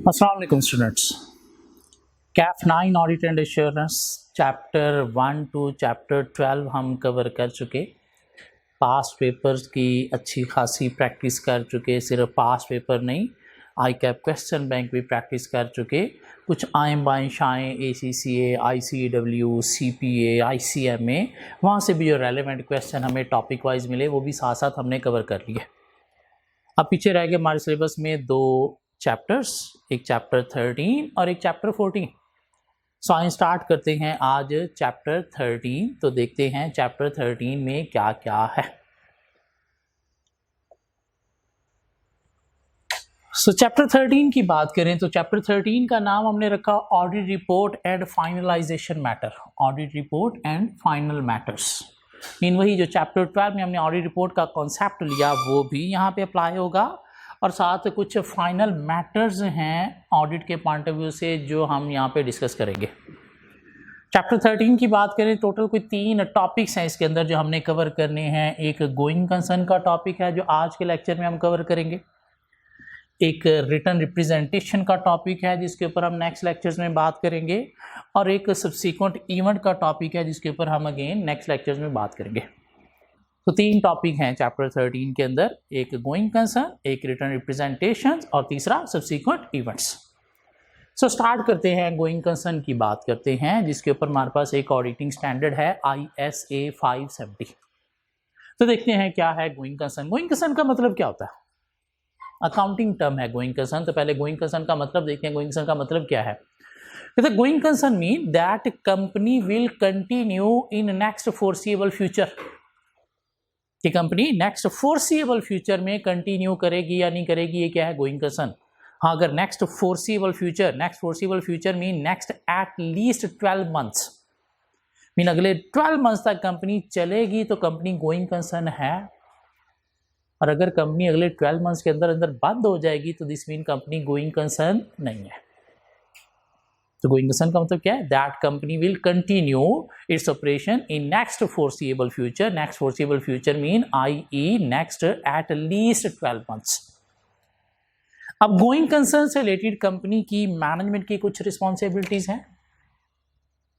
अस्सलाम वालेकुम students. CAF 9 audit and assurance chapter 1 to chapter 12 हम कवर कर चुके। पास्ट पेपर्स की अच्छी खासी प्रैक्टिस कर चुके। सिर्फ पास्ट पेपर नहीं, आई कैप क्वेश्चन बैंक भी प्रैक्टिस कर चुके। कुछ आएँ बाएँ शाएँ ACCA, ICAW, CPA, ICMA, वहाँ से भी जो रेलेवेंट क्वेश्चन हमें टॉपिक वाइज मिले वो भी साथ साथ हमने कवर कर लिए। अब पीछे रह गए हमारे सिलेबस में दो चैप्टर्स, एक चैप्टर 13 और एक चैप्टर 14। सो आइए स्टार्ट करते हैं आज चैप्टर 13। तो देखते हैं चैप्टर 13 में क्या क्या है। सो चैप्टर 13 की बात करें तो चैप्टर 13 का नाम हमने रखा audit report and finalisation matter. Audit report and final matters mean वही जो चैप्टर 12 में हमने ऑडिट रिपोर्ट का कॉन्सेप्ट लिया वो भी यहाँ पे अप्लाई होगा, और साथ कुछ फाइनल मैटर्स हैं ऑडिट के पॉइंट ऑफ व्यू से जो हम यहाँ पे डिस्कस करेंगे। चैप्टर 13 की बात करें, टोटल कोई 3 टॉपिक्स हैं इसके अंदर जो हमने कवर करने हैं। एक गोइंग कंसर्न का टॉपिक है जो आज के लेक्चर में हम कवर करेंगे। एक रिटर्न रिप्रेजेंटेशन का टॉपिक है जिसके ऊपर हम नेक्स्ट लेक्चर्स में बात करेंगे, और एक सब्सिक्वेंट इवेंट का टॉपिक है जिसके ऊपर हम अगेन नेक्स्ट लेक्चर्स में बात करेंगे। तो 3 टॉपिक हैं चैप्टर 13 के अंदर, एक गोइंग कंसर्न, एक रिटर्न रिप्रेजेंटेशन और तीसरा सब्सिक्वेंट इवेंट्स। सो स्टार्ट करते हैं, गोइंग कंसर्न की बात करते हैं जिसके ऊपर हमारे पास एक ऑडिटिंग स्टैंडर्ड है ISA 570। तो देखते हैं क्या है गोइंग कंसर्न। गोइंग कंसर्न का मतलब क्या होता है? अकाउंटिंग टर्म है गोइंग कंसर्न। तो पहले गोइंग कंसर्न का मतलब देखते हैं। गोइंग कंसर्न का मतलब क्या है? Going concern mean that company will continue in next foreseeable future. कि कंपनी नेक्स्ट फोरसीएबल फ्यूचर में कंटिन्यू करेगी या नहीं करेगी, ये क्या है? Going concern. हाँ, अगर next foreseeable future mean next at least 12 months, mean अगले 12 मंथ्स तक कंपनी चलेगी तो कंपनी गोइंग कंसर्न है। और अगर कंपनी अगले 12 मंथ्स के अंदर अंदर बंद हो जाएगी तो this mean company going concern नहीं है। तो गोइंग कंसर्न का मतलब क्या है? That company will continue its operation in next foreseeable future. Next foreseeable future mean i.e. Next at least 12 months. अब गोइंग कंसर्न से रिलेटेड कंपनी की मैनेजमेंट की कुछ रिस्पॉन्सिबिलिटीज हैं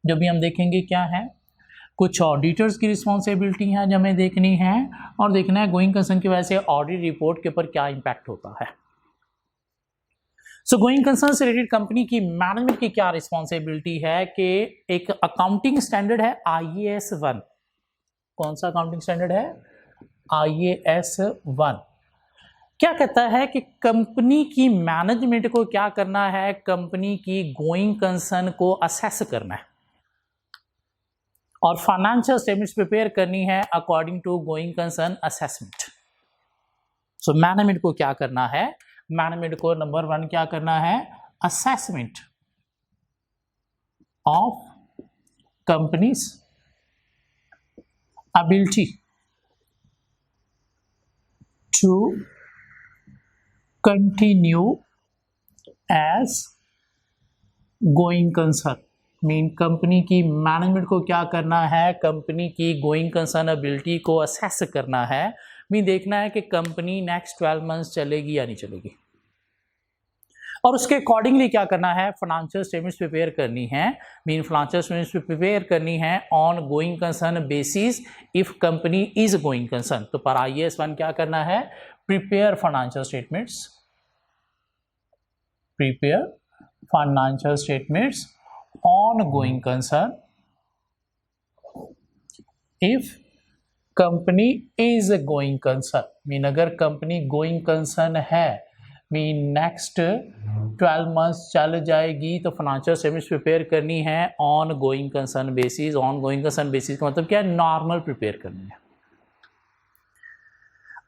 जो भी हम देखेंगे क्या है। कुछ ऑडिटर्स की रिस्पॉन्सिबिलिटी है जो हमें देखनी है, और देखना है गोइंग कंसर्न की वजह से ऑडिट रिपोर्ट के ऊपर क्या इंपैक्ट होता है। सो गोइंग कंसर्न से रिलेटेड कंपनी की मैनेजमेंट की क्या रिस्पॉन्सिबिलिटी है कि एक अकाउंटिंग स्टैंडर्ड है IAS 1। कौन सा अकाउंटिंग स्टैंडर्ड है? IAS 1 क्या कहता है कि कंपनी की मैनेजमेंट को क्या करना है? कंपनी की गोइंग कंसर्न को असेस करना है और फाइनेंशियल स्टेटमेंट्स प्रिपेयर करनी है according to going concern assessment. So management को क्या करना है? मैनेजमेंट को नंबर 1 क्या करना है? Assessment of company's ability to continue as going concern. Mean company की मैनेजमेंट को क्या करना है? कंपनी की गोइंग कंसर्न एबिलिटी को असेस करना है। मीन देखना है कि कंपनी नेक्स्ट 12 मंथ्स चलेगी या नहीं चलेगी, और उसके अकॉर्डिंगली क्या करना है? फाइनेंशियल स्टेटमेंट्स प्रिपेयर करनी है। मीन फाइनेंशियल स्टेटमेंट्स प्रिपेयर करनी है on going concern basis if company is going concern. तो पर IAS 1 क्या करना है? Prepare financial statements, prepare financial statements on going concern if company is going concern. Mean अगर कंपनी गोइंग कंसर्न है, mean next 12 months चल जाएगी, तो फाइनेंशियल स्टेटमेंट्स प्रिपेयर करनी है on going concern basis. On going concern basis का मतलब क्या है? नॉर्मल प्रिपेयर करनी है।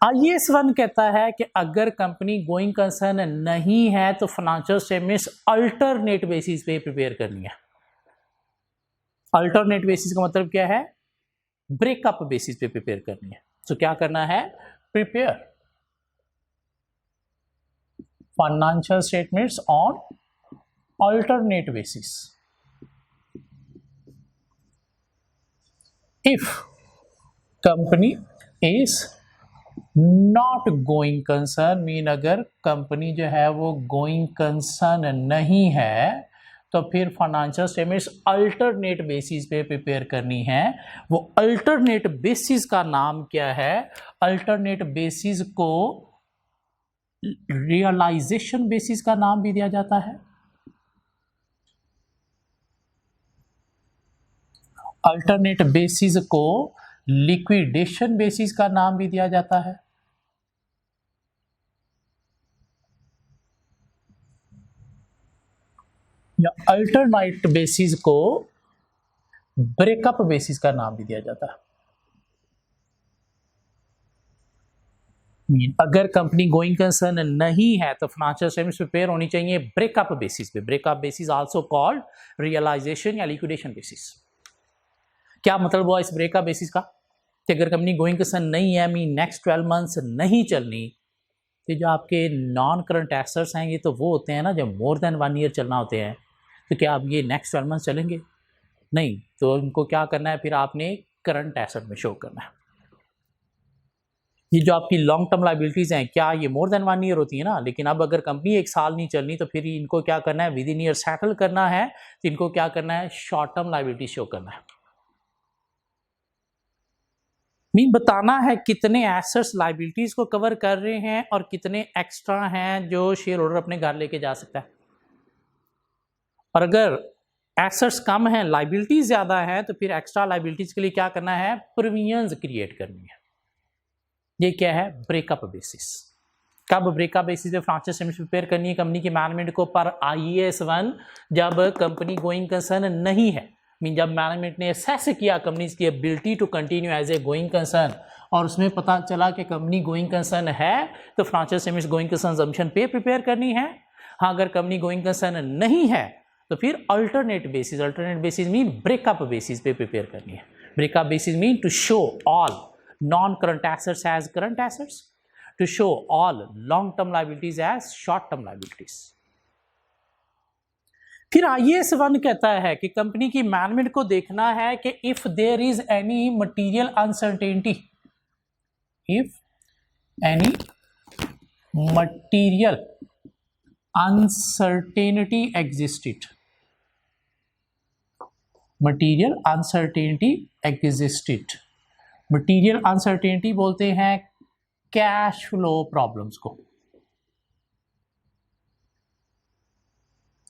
IAS 1 कहता है कि अगर कंपनी गोइंग कंसर्न नहीं है तो फाइनेंशियल स्टेटमेंट्स अल्टरनेट बेसिस पे प्रिपेयर करनी है। अल्टरनेट बेसिस का मतलब क्या है? ब्रेकअप बेसिस पे प्रिपेयर करनी है। तो क्या करना है? Prepare financial statements on alternate basis if company is not going concern mean अगर कंपनी जो है वो गोइंग कंसर्न नहीं है तो फिर फाइनेंशियल स्टेटमेंट्स अल्टरनेट बेसिस पे प्रिपेयर करनी है। वो अल्टरनेट बेसिस का नाम क्या है? अल्टरनेट बेसिस को रियलाइजेशन बेसिस का नाम भी दिया जाता है। अल्टरनेट बेसिस को लिक्विडेशन बेसिस का नाम भी दिया जाता है। या अल्टरनेट बेसिस को ब्रेकअप बेसिस का नाम भी दिया जाता है। अगर कंपनी गोइंग कंसर्न नहीं है तो फाइनेंशियल स्टेटमेंट्स प्रिपेयर होनी चाहिए ब्रेकअप बेसिस पे। Breakup basis also called realisation या लिक्विडेशन बेसिस। क्या मतलब हुआ इस ब्रेकअप बेसिस का? कि अगर कंपनी गोइंग कंसर्न नहीं है मीन नेक्स्ट 12 मंथ्स नहीं चलनी, तो जो आपके नॉन करंट एसेट्स हैं ये तो वो होते हैं ना जो मोर देन 1 ईयर चलना होते हैं। तो क्या अब ये नेक्स्ट 12 मंथ्स चलेंगे? नहीं। तो इनको क्या करना है? फिर आपने करंट एसेट में शो करना है। ये जो आपकी लॉन्ग टर्म लाइबिलिटीज़ हैं क्या ये मोर देन 1 ईयर होती है ना, लेकिन अब अगर कंपनी 1 साल नहीं चलनी तो फिर इनको क्या करना है? विद इन ईयर सेटल करना है। तो इनको क्या करना है? शॉर्ट टर्म लाइबिलिटी शो करना है। मीन बताना है कितने एसेट्स लाइबिलिटीज को कवर कर रहे हैं और कितने एक्स्ट्रा हैं जो शेयर होल्डर अपने घर लेके जा सकता है। और अगर एसेट्स कम हैं लाइबिलिटीज ज़्यादा है तो फिर एक्स्ट्रा लाइबिलिटीज के लिए क्या करना है? प्रोविजंस क्रिएट करनी है। ये क्या है? Breakup basis. कब ब्रेकअप बेसिस पे फाइनेंशियल स्टेटमेंट्स प्रिपेयर करनी है कंपनी की मैनेजमेंट को? पर IAS 1 जब कंपनी गोइंग कंसर्न नहीं है, मीन जब मैनेजमेंट ने असेस किया कंपनी की ability to continue as a going concern और उसमें पता चला कि कंपनी गोइंग कंसर्न है तो financial statements going concern assumption पे प्रिपेयर करनी है। हाँ, अगर कंपनी गोइंग कंसर्न नहीं है तो फिर alternate basis mean breakup basis पे प्रिपेयर करनी है। Breakup basis mean to show all non-current assets as current assets, to show all long-term liabilities as short-term liabilities. फिर IAS 1 कहता है कि कंपनी की मैनेजमेंट को देखना है कि if there is any material uncertainty, if any material uncertainty existed, material uncertainty existed, material uncertainty बोलते हैं कैश फ्लो प्रॉब्लम्स को,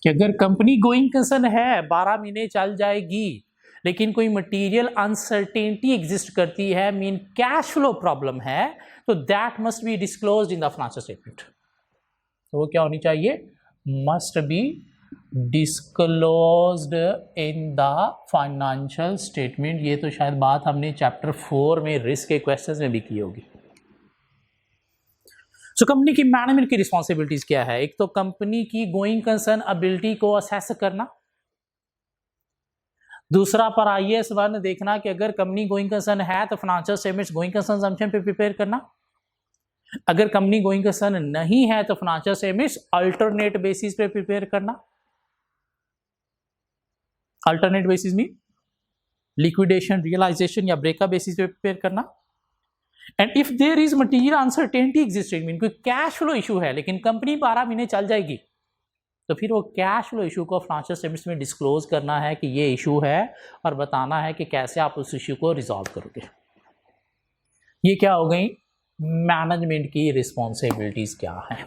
कि अगर कंपनी गोइंग कंसर्न है 12 महीने चल जाएगी लेकिन कोई मटीरियल अनसर्टेनिटी एग्जिस्ट करती है मीन कैश फ्लो प्रॉब्लम है तो that must be disclosed in the financial statement. तो वो क्या होनी चाहिए? Must be disclosed in the financial statement. ये तो शायद बात हमने चैप्टर 4 में रिस्क के क्वेश्चंस में भी की होगी। सो कंपनी की मैनेजमेंट की रिस्पॉन्सिबिलिटीज क्या है? एक तो कंपनी की गोइंग कंसर्न एबिलिटी को असेस करना, दूसरा पर IAS 1 देखना कि अगर कंपनी गोइंग कंसर्न है तो financial statements going concern assumption पे प्रिपेयर करना, अगर कंपनी गोइंग कंसर्न नहीं है तो फाइनेंशियल स्टेटमेंट्स अल्टरनेट बेसिस पे प्रिपेयर करना। अल्टरनेट बेसिस में लिक्विडेशन, रियलाइजेशन या ब्रेकअप बेसिस पे प्रिपेयर करना। And if there is material uncertainty existing mean कोई कैश फ्लो इशू है लेकिन कंपनी 12 महीने चल जाएगी तो फिर वो कैश फ्लो इशू को फाइनेंशियल स्टेटमेंट्स में डिस्क्लोज करना है कि ये इशू है और बताना है कि कैसे आप उस इशू को रिजॉल्व करोगे। ये क्या हो गई? मैनेजमेंट की रिस्पॉन्सिबिलिटीज क्या हैं?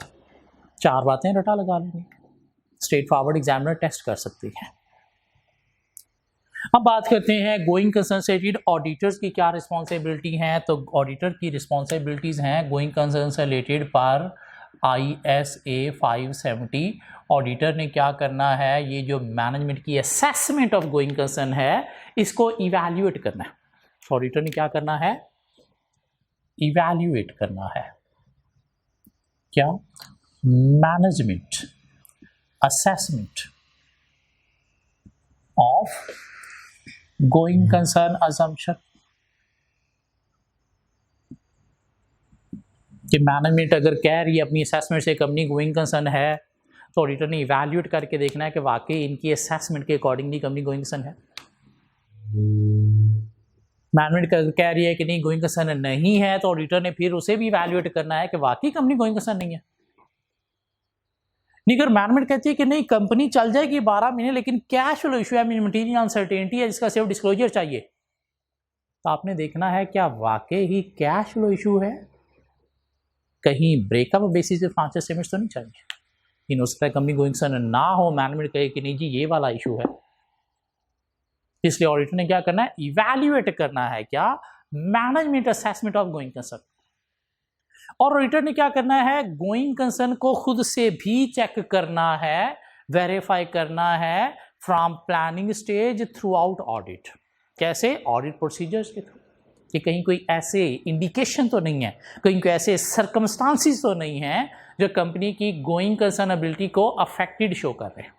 4 बातें रटा लगा लेंगे, स्ट्रेट फॉरवर्ड एग्जामिनर टेस्ट कर सकती है। अब बात करते हैं गोइंग कंसर्न से रिलेटेड ऑडिटर्स की क्या रिस्पॉन्सिबिलिटी हैं। तो ऑडिटर की रिस्पॉन्सिबिलिटीज़ हैं गोइंग कंसर्न से रिलेटेड पर ISA 570। ऑडिटर ने क्या करना है? ये जो मैनेजमेंट की असेसमेंट ऑफ गोइंग कंसर्न है इसको इवैल्यूएट करना है। ऑडिटर ने क्या करना है? इवैल्यूएट करना है। क्या? Management assessment of going concern assumption, कि मैनेजमेंट अगर कह रही है अपनी असेसमेंट से कंपनी गोइंग कंसर्न है तो ऑडिटर ने इवैल्यूएट करके देखना है कि वाकई इनकी असेसमेंट के अकॉर्डिंगली कंपनी गोइंग कंसर्न है। मैनेजमेंट कह रही है कि नहीं गोइंग कंसर्न नहीं है, तो ऑडिटर ने फिर उसे भी इवैल्यूएट करना है कि वाकई कंपनी गोइंग कंसर्न नहीं है। नहीं, अगर मैनेजमेंट कहती है कि नहीं कंपनी चल जाएगी 12 महीने लेकिन कैश फ्लो इशू है, मटेरियल अनसर्टेनिटी है, जिसका सिर्फ डिस्क्लोजर चाहिए, तो आपने देखना है क्या वाकई ही कैश फ्लो इशू है, कहीं ब्रेकअप बेसिस पे फाइनेंशियल स्टेटमेंट्स तो नहीं चाहिए। इन हो सकता है कंपनी गोइंग कंसर्न ना हो, मैनेजमेंट कहे कि नहीं जी ये वाला इशू है, इसलिए ऑडिटर ने क्या करना है, इवैल्यूएट करना है क्या, management assessment of going concern. और ऑडिटर ने क्या करना है, गोइंग कंसर्न को खुद से भी चेक करना है, वेरीफाई करना है from planning stage through out audit. कैसे, ऑडिट प्रोसीजर्स के थ्रू, कि कहीं कोई ऐसे इंडिकेशन तो नहीं है, कहीं कोई ऐसे सर्कमस्टांसिस तो नहीं है जो कंपनी की गोइंग कंसर्न एबिलिटी को अफेक्टेड शो कर रहे हैं।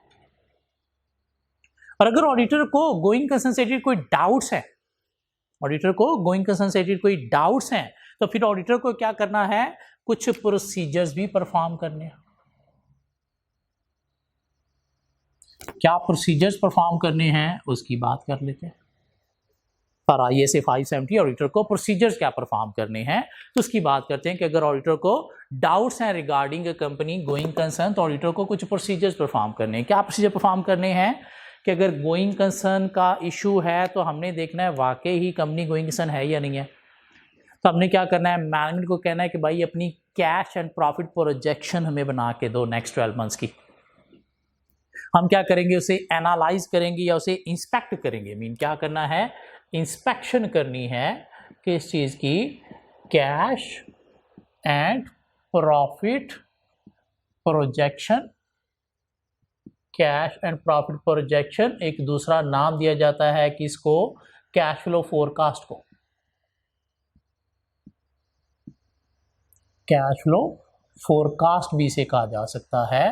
और अगर ऑडिटर को गोइंग कंसर्न से कोई डाउट्स है, ऑडिटर को गोइंग कंसर्न से कोई डाउट्स हैं, तो फिर ऑडिटर को क्या करना है, कुछ प्रोसीजर्स भी परफॉर्म करने हैं। क्या प्रोसीजर्स परफॉर्म करने हैं उसकी बात कर लेते हैं। फॉर ISA 570 ऑडिटर को प्रोसीजर्स क्या परफॉर्म करने हैं, तो उसकी बात करते हैं कि अगर ऑडिटर को डाउट्स हैं regarding a company going concern, तो ऑडिटर को कुछ प्रोसीजर्स परफॉर्म करने हैं। क्या प्रोसीजर परफॉर्म करने हैं कि अगर गोइंग कंसर्न का इशू है तो हमने देखना है वाकई ही कंपनी गोइंग कंसर्न है या नहीं है। तो हमने क्या करना है, मैनेजमेंट को कहना है कि भाई अपनी कैश एंड प्रॉफिट प्रोजेक्शन हमें बना के दो नेक्स्ट 12 मंथ्स की। हम क्या करेंगे, उसे एनालाइज करेंगे या उसे इंस्पेक्ट करेंगे। मीन क्या करना है, इंस्पेक्शन करनी है किस चीज़ की, cash and profit projection. Cash and profit projection एक दूसरा नाम दिया जाता है किसको, कैश फ्लो फोरकास्ट को। कैश फ्लो फोरकास्ट भी इसे कहा जा सकता है।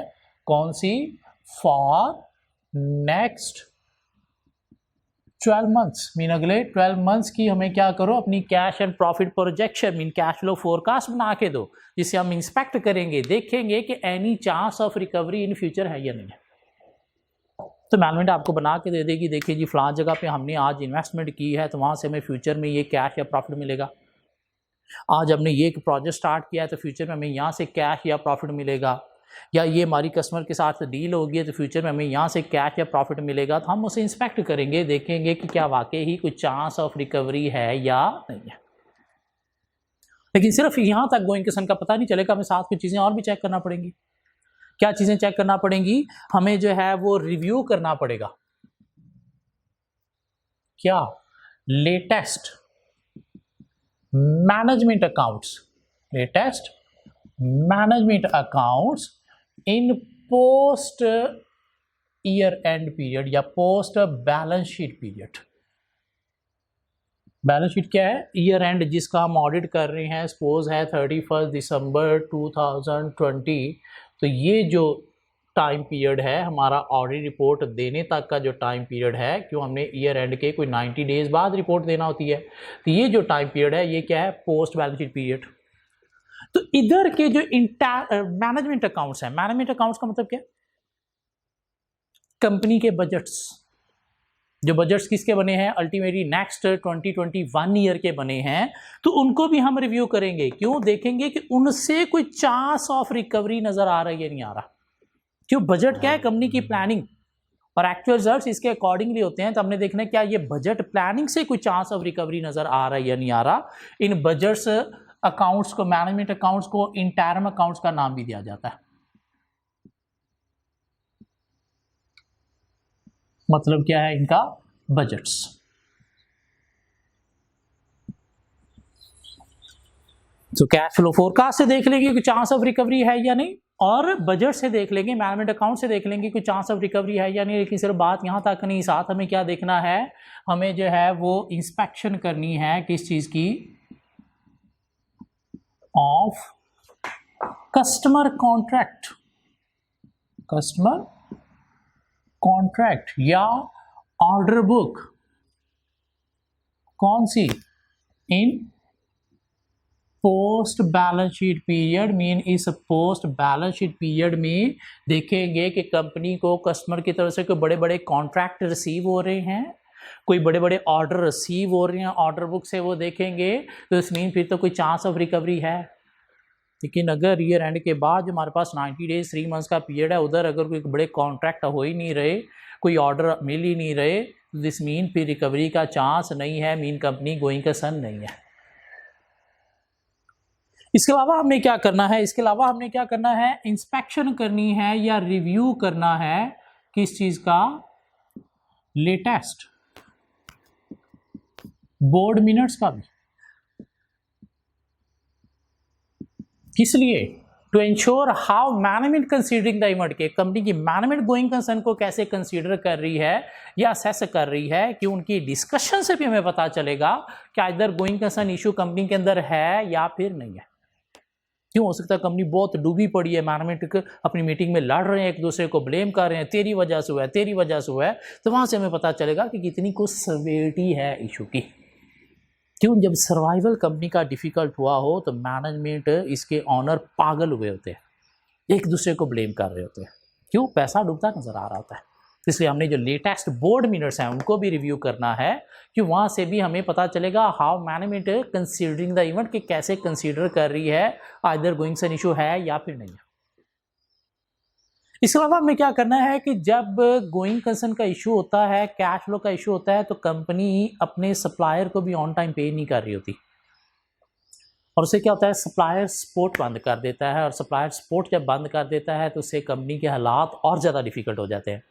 कौन सी, फॉर नेक्स्ट 12 मंथ्स, मीन अगले 12 मंथ्स की हमें क्या करो, अपनी cash and profit projection mean cash flow forecast बना के दो, जिसे हम इंस्पेक्ट करेंगे, देखेंगे कि any chance of recovery in future है या नहीं है। तो मैनेजमेंट आपको बना के दे देगी, देखिए जी फलां जगह पे हमने आज इन्वेस्टमेंट की है तो वहाँ से हमें फ्यूचर में ये कैश या प्रॉफिट मिलेगा। आज हमने ये प्रोजेक्ट स्टार्ट किया है तो फ्यूचर में हमें यहाँ से कैश या प्रॉफिट मिलेगा, या ये हमारी कस्टमर के साथ डील होगी है तो फ्यूचर में हमें यहाँ से कैश या प्रॉफिट मिलेगा। तो हम उसे इंस्पेक्ट करेंगे, देखेंगे कि क्या वाकई ही कोई चांस ऑफ रिकवरी है या नहीं है। लेकिन सिर्फ यहाँ तक गोइंग कंसर्न का पता नहीं चलेगा, हमें साथ कुछ चीज़ें और भी चेक करना पड़ेंगी। क्या चीज़ें चेक करना पड़ेंगी, हमें जो है वो रिव्यू करना पड़ेगा, क्या, latest management accounts, latest management accounts in post year end period या post balance sheet period. Balance sheet क्या है, ईयर एंड जिसका हम ऑडिट कर रहे हैं, सपोज है 31 दिसंबर 2020, तो ये जो टाइम पीरियड है हमारा ऑडिट रिपोर्ट देने तक का जो टाइम पीरियड है, क्यों हमने ईयर एंड के कोई 90 डेज बाद रिपोर्ट देना होती है, तो ये जो टाइम पीरियड है ये क्या है, पोस्ट बैलेंस शीट पीरियड। तो इधर के जो मैनेजमेंट अकाउंट्स हैं, मैनेजमेंट अकाउंट्स का मतलब क्या, कंपनी के बजट्स, जो बजट्स किसके बने हैं, अल्टीमेटली नेक्स्ट 2021 ईयर के बने हैं, तो उनको भी हम रिव्यू करेंगे। क्यों, देखेंगे कि उनसे कोई चांस ऑफ रिकवरी नजर आ रहा है या नहीं आ रहा। क्यों, बजट क्या है, कंपनी की प्लानिंग, और एक्चुअल रिजल्ट्स इसके अकॉर्डिंगली होते हैं। तो हमने देखना है क्या ये बजट प्लानिंग से कोई चांस ऑफ रिकवरी नजर आ रहा है या नहीं आ रहा। इन बजट्स अकाउंट्स को, मैनेजमेंट अकाउंट्स को इंटरम अकाउंट्स का नाम भी दिया जाता है। मतलब क्या है इनका, बजट्स। तो कैश फ्लो फोरकास्ट से देख लेंगे कि चांस ऑफ रिकवरी है या नहीं, और बजट से देख लेंगे, मैनेजमेंट अकाउंट से देख लेंगे कि चांस ऑफ रिकवरी है या नहीं। लेकिन सिर्फ बात यहां तक नहीं, साथ हमें क्या देखना है, हमें जो है वो इंस्पेक्शन करनी है किस चीज की, of customer contract, customer contract या ऑर्डर बुक। कौन सी, in post balance sheet period. Mean इस पोस्ट बैलेंस शीट पीरियड में देखेंगे कि कंपनी को कस्टमर की तरफ से कोई बड़े बड़े कॉन्ट्रैक्ट रिसीव हो रहे हैं, कोई बड़े बड़े ऑर्डर रिसीव हो रहे हैं ऑर्डर बुक से, वो देखेंगे तो इस मीन फिर तो कोई चांस ऑफ रिकवरी है। लेकिन अगर ईयर एंड के बाद जो हमारे पास 90 डेज 3 मंथ्स का पीरियड है, उधर अगर कोई बड़े कॉन्ट्रैक्ट हो ही नहीं रहे, कोई ऑर्डर मिल ही नहीं रहे, तो दिस मीन फिर रिकवरी का चांस नहीं है, मीन कंपनी गोइंग कंसर्न नहीं है। इसके अलावा हमने क्या करना है, इसके अलावा हमने क्या करना है, इंस्पेक्शन करनी है या रिव्यू करना है किस चीज का, लेटेस्ट बोर्ड मिनट्स का भी। किस लिए, to ensure how management considering the event, के कंपनी की मैनेजमेंट गोइंग कंसर्न को कैसे कंसीडर कर रही है या असेस कर रही है, कि उनकी डिस्कशन से भी हमें पता चलेगा कि इधर गोइंग कंसर्न इशू कंपनी के अंदर है या फिर नहीं है। क्यों हो सकता है कंपनी बहुत डूबी पड़ी है, मैनेजमेंट अपनी मीटिंग में लड़ रहे हैं, एक दूसरे को ब्लेम कर रहे हैं, तेरी वजह से हुआ है, तेरी वजह से हुआ है, तो वहां से हमें पता चलेगा कि कितनी कुछ सवेरिटी है इशू की। क्यों, जब सर्वाइवल कंपनी का डिफिकल्ट हुआ हो तो मैनेजमेंट इसके ऑनर पागल हुए होते हैं, एक दूसरे को ब्लेम कर रहे होते हैं। क्यों, पैसा डूबता नजर आ रहा होता है। इसलिए हमने जो लेटेस्ट बोर्ड मिनट्स हैं उनको भी रिव्यू करना है, कि वहां से भी हमें पता चलेगा how management considering the event, कि कैसे कंसीडर कर रही है, आइदर गोइंग कंसर्न इशू है या फिर नहीं है। इसके अलावा हमें क्या करना है कि जब गोइंग कंसर्न का इशू होता है, कैश फ्लो का इशू होता है, तो कंपनी अपने सप्लायर को भी ऑन टाइम पे नहीं कर रही होती, और उससे क्या होता है, सप्लायर सपोर्ट बंद कर देता है, और सप्लायर सपोर्ट जब बंद कर देता है तो उससे कंपनी के हालात और ज़्यादा डिफिकल्ट हो जाते हैं।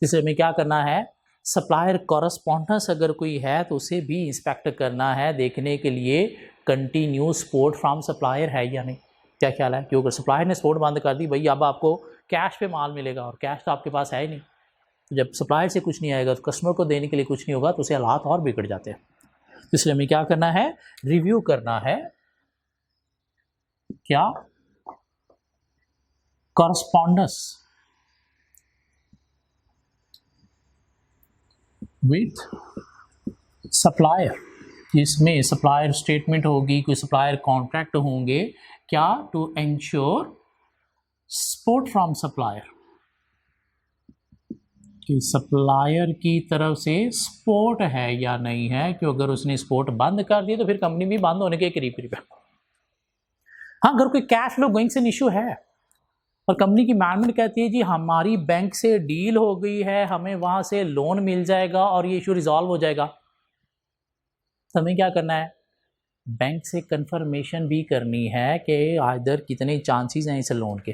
इसलिए हमें क्या करना है, सप्लायर कॉरस्पॉन्डेंस अगर कोई है तो उसे भी इंस्पेक्ट करना है, देखने के लिए कंटिन्यू सपोर्ट फ्रॉम सप्लायर है या नहीं। क्या ख्याल है, क्योंकि सप्लायर ने सपोर्ट बंद कर दी, भाई अब आपको कैश पे माल मिलेगा, और कैश तो आपके पास है ही नहीं। तो जब सप्लायर से कुछ नहीं आएगा तो कस्टमर को देने के लिए कुछ नहीं होगा, तो उसे हालात और बिगड़ जाते हैं। तो इसलिए हमें क्या करना है, रिव्यू करना है, क्या, कॉरस्पॉन्डेंस विथ सप्लायर, इसमें सप्लायर स्टेटमेंट होगी, कोई सप्लायर कॉन्ट्रैक्ट होंगे, क्या, to ensure support from supplier, कि सप्लायर की तरफ से सपोर्ट है या नहीं है, कि अगर उसने सपोर्ट बंद कर दिया तो फिर कंपनी भी बंद होने के करीब है। हाँ, अगर कोई कैश फ्लो गोइंग से इशू है और कंपनी की मैनेजमेंट कहती है जी हमारी बैंक से डील हो गई है, हमें वहां से लोन मिल जाएगा और ये इशू रिजॉल्व हो जाएगा, तो हमें क्या करना है, बैंक से कंफर्मेशन भी करनी है कि इधर कितने चांसेस हैं इस लोन के।